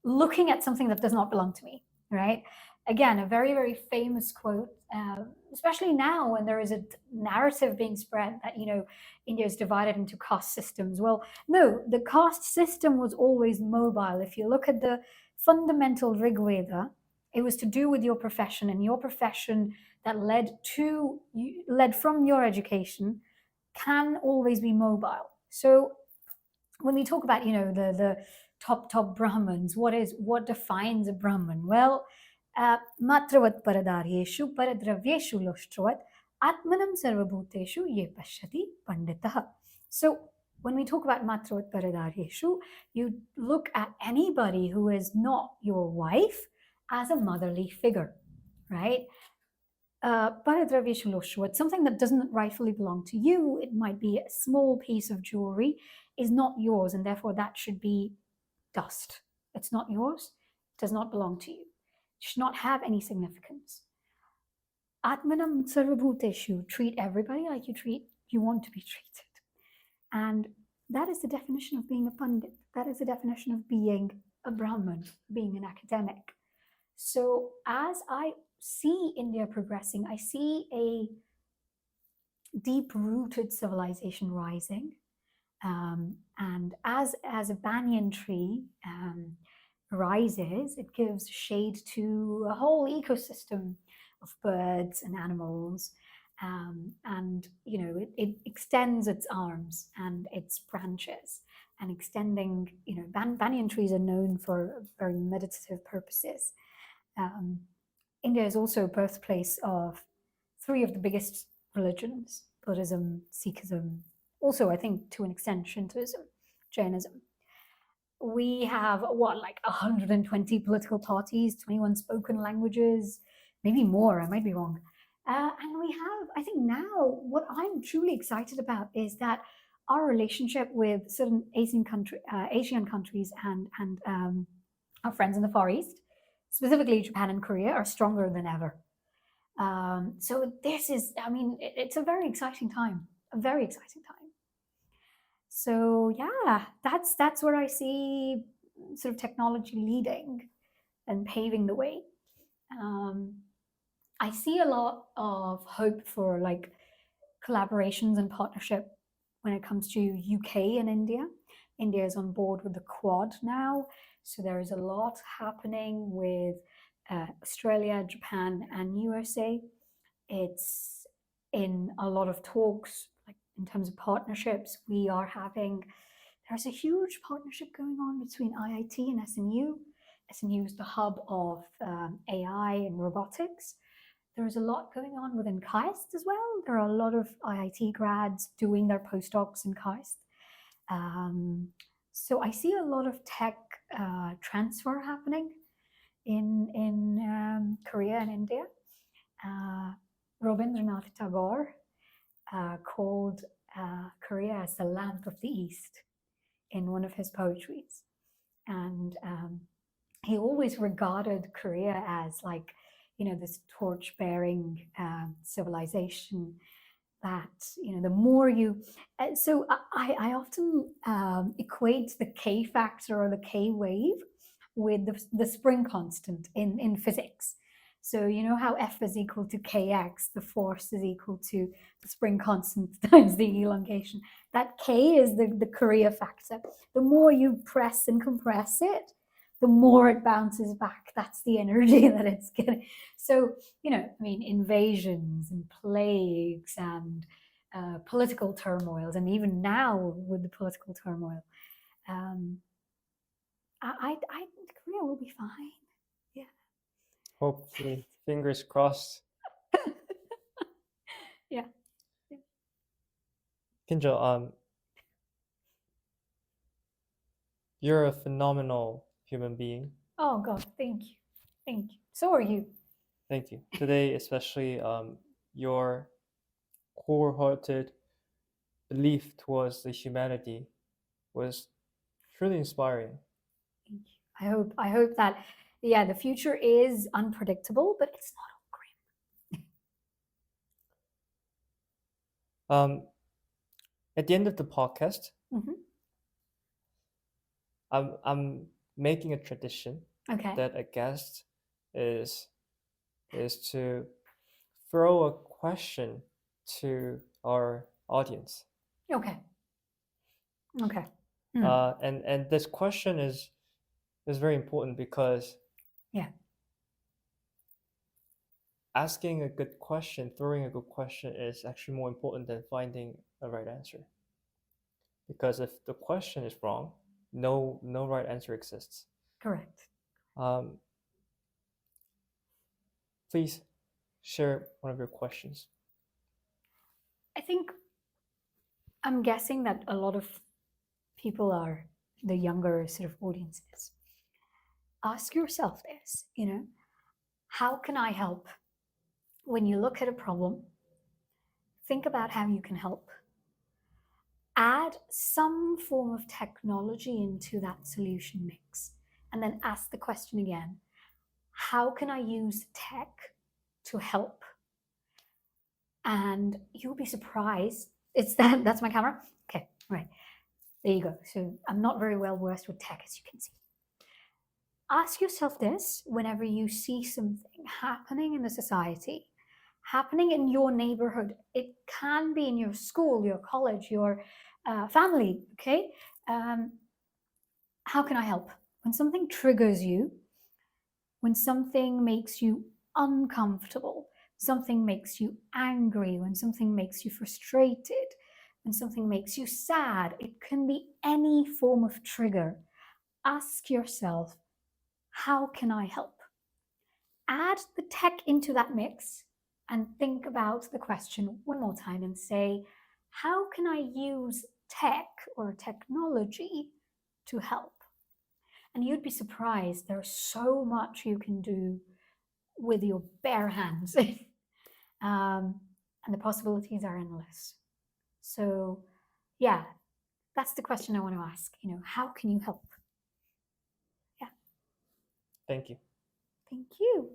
looking at something that does not belong to me, right? Again, a very, very famous quote, especially now when there is a narrative being spread that, India is divided into caste systems. Well, no, the caste system was always mobile. If you look at the fundamental Rig Veda, it was to do with your profession, and your profession that led from your education can always be mobile. So when we talk about, the top Brahmins, what defines a Brahman? Well, matravat paradaryeshu paradravyeshu loshtravat atmanam sarvabhuteshu ye pashyati panditah. So when we talk about matravat paradaryeshu, you look at anybody who is not your wife as a motherly figure, right? Paradravyeshu loshtravat, something that doesn't rightfully belong to you, it might be a small piece of jewelry, is not yours, and therefore that should be dust. It's not yours, it does not belong to you. It should not have any significance. Atmanam sarvabhuteshu, treat everybody like you want to be treated. And that is the definition of being a pandit. That is the definition of being a Brahman, being an academic. So as I see India progressing, I see a deep-rooted civilization rising. And as a banyan tree rises, it gives shade to a whole ecosystem of birds and animals. And it extends its arms and its branches, and extending, banyan trees are known for very meditative purposes. India is also a birthplace of three of the biggest religions: Buddhism, Sikhism, also, I think, to an extent, Shintoism, Jainism. We have, like 120 political parties, 21 spoken languages, maybe more, I might be wrong. And we have, I think now, what I'm truly excited about is that our relationship with certain Asian countries and our friends in the Far East, specifically Japan and Korea, are stronger than ever. So this is, it's a very exciting time, a very exciting time. So yeah, that's where I see sort of technology leading and paving the way. I see a lot of hope for like collaborations and partnership when it comes to UK and India. India is on board with the Quad now, so there is a lot happening with Australia, Japan, and USA. It's in a lot of talks, like in terms of partnerships. There's a huge partnership going on between IIT and SNU. SNU is the hub of AI and robotics. There's a lot going on within KAIST as well. There are a lot of IIT grads doing their postdocs in KAIST. So I see a lot of tech transfer happening in Korea and India. Rabindranath Tagore called Korea as the lamp of the East in one of his poetries. And he always regarded Korea as like, this torch-bearing civilization that, the more you... So I often equate the K factor or the K wave with the spring constant in physics. So you know how F is equal to kx, the force is equal to the spring constant times the elongation. That K is the Korea factor. The more you press and compress it, the more it bounces back. That's the energy that it's getting. So, invasions and plagues and political turmoils, and even now with the political turmoil, Korea will be fine. Yeah. Hopefully, fingers crossed. Yeah. Kinjal, you're a phenomenal human being. Oh God, thank you. Thank you. So are you. Thank you. Today, especially, your wholehearted belief towards the humanity was truly inspiring. Thank you. I hope that, yeah, the future is unpredictable, but it's not all grim. At the end of the podcast, Mm-hmm. I'm making a tradition Okay. that a guest is to throw a question to our audience. Okay. Okay. And this question is very important because Yeah. asking a good question, throwing a good question is actually more important than finding a right answer. Because if the question is wrong, no right answer exists. Correct. Um, please share one of your questions. I think I'm guessing that a lot of people are the younger sort of audiences. Ask yourself this, how can I help? When you look at a problem, think about how you can help. Add some form of technology into that solution mix, and then ask the question again, how can I use tech to help? And you'll be surprised. That's my camera? Okay, right. There you go. So I'm not very well versed with tech, as you can see. Ask yourself this whenever you see something happening in the society, happening in your neighborhood. It can be in your school, your college, your family, okay? How can I help? When something triggers you, when something makes you uncomfortable, something makes you angry, when something makes you frustrated, when something makes you sad, it can be any form of trigger. Ask yourself, how can I help? Add the tech into that mix and think about the question one more time and say, how can I use tech or technology to help? And you'd be surprised, there's so much you can do with your bare hands. And the possibilities are endless. So, yeah, that's the question I want to ask. How can you help? Yeah. Thank you. Thank you.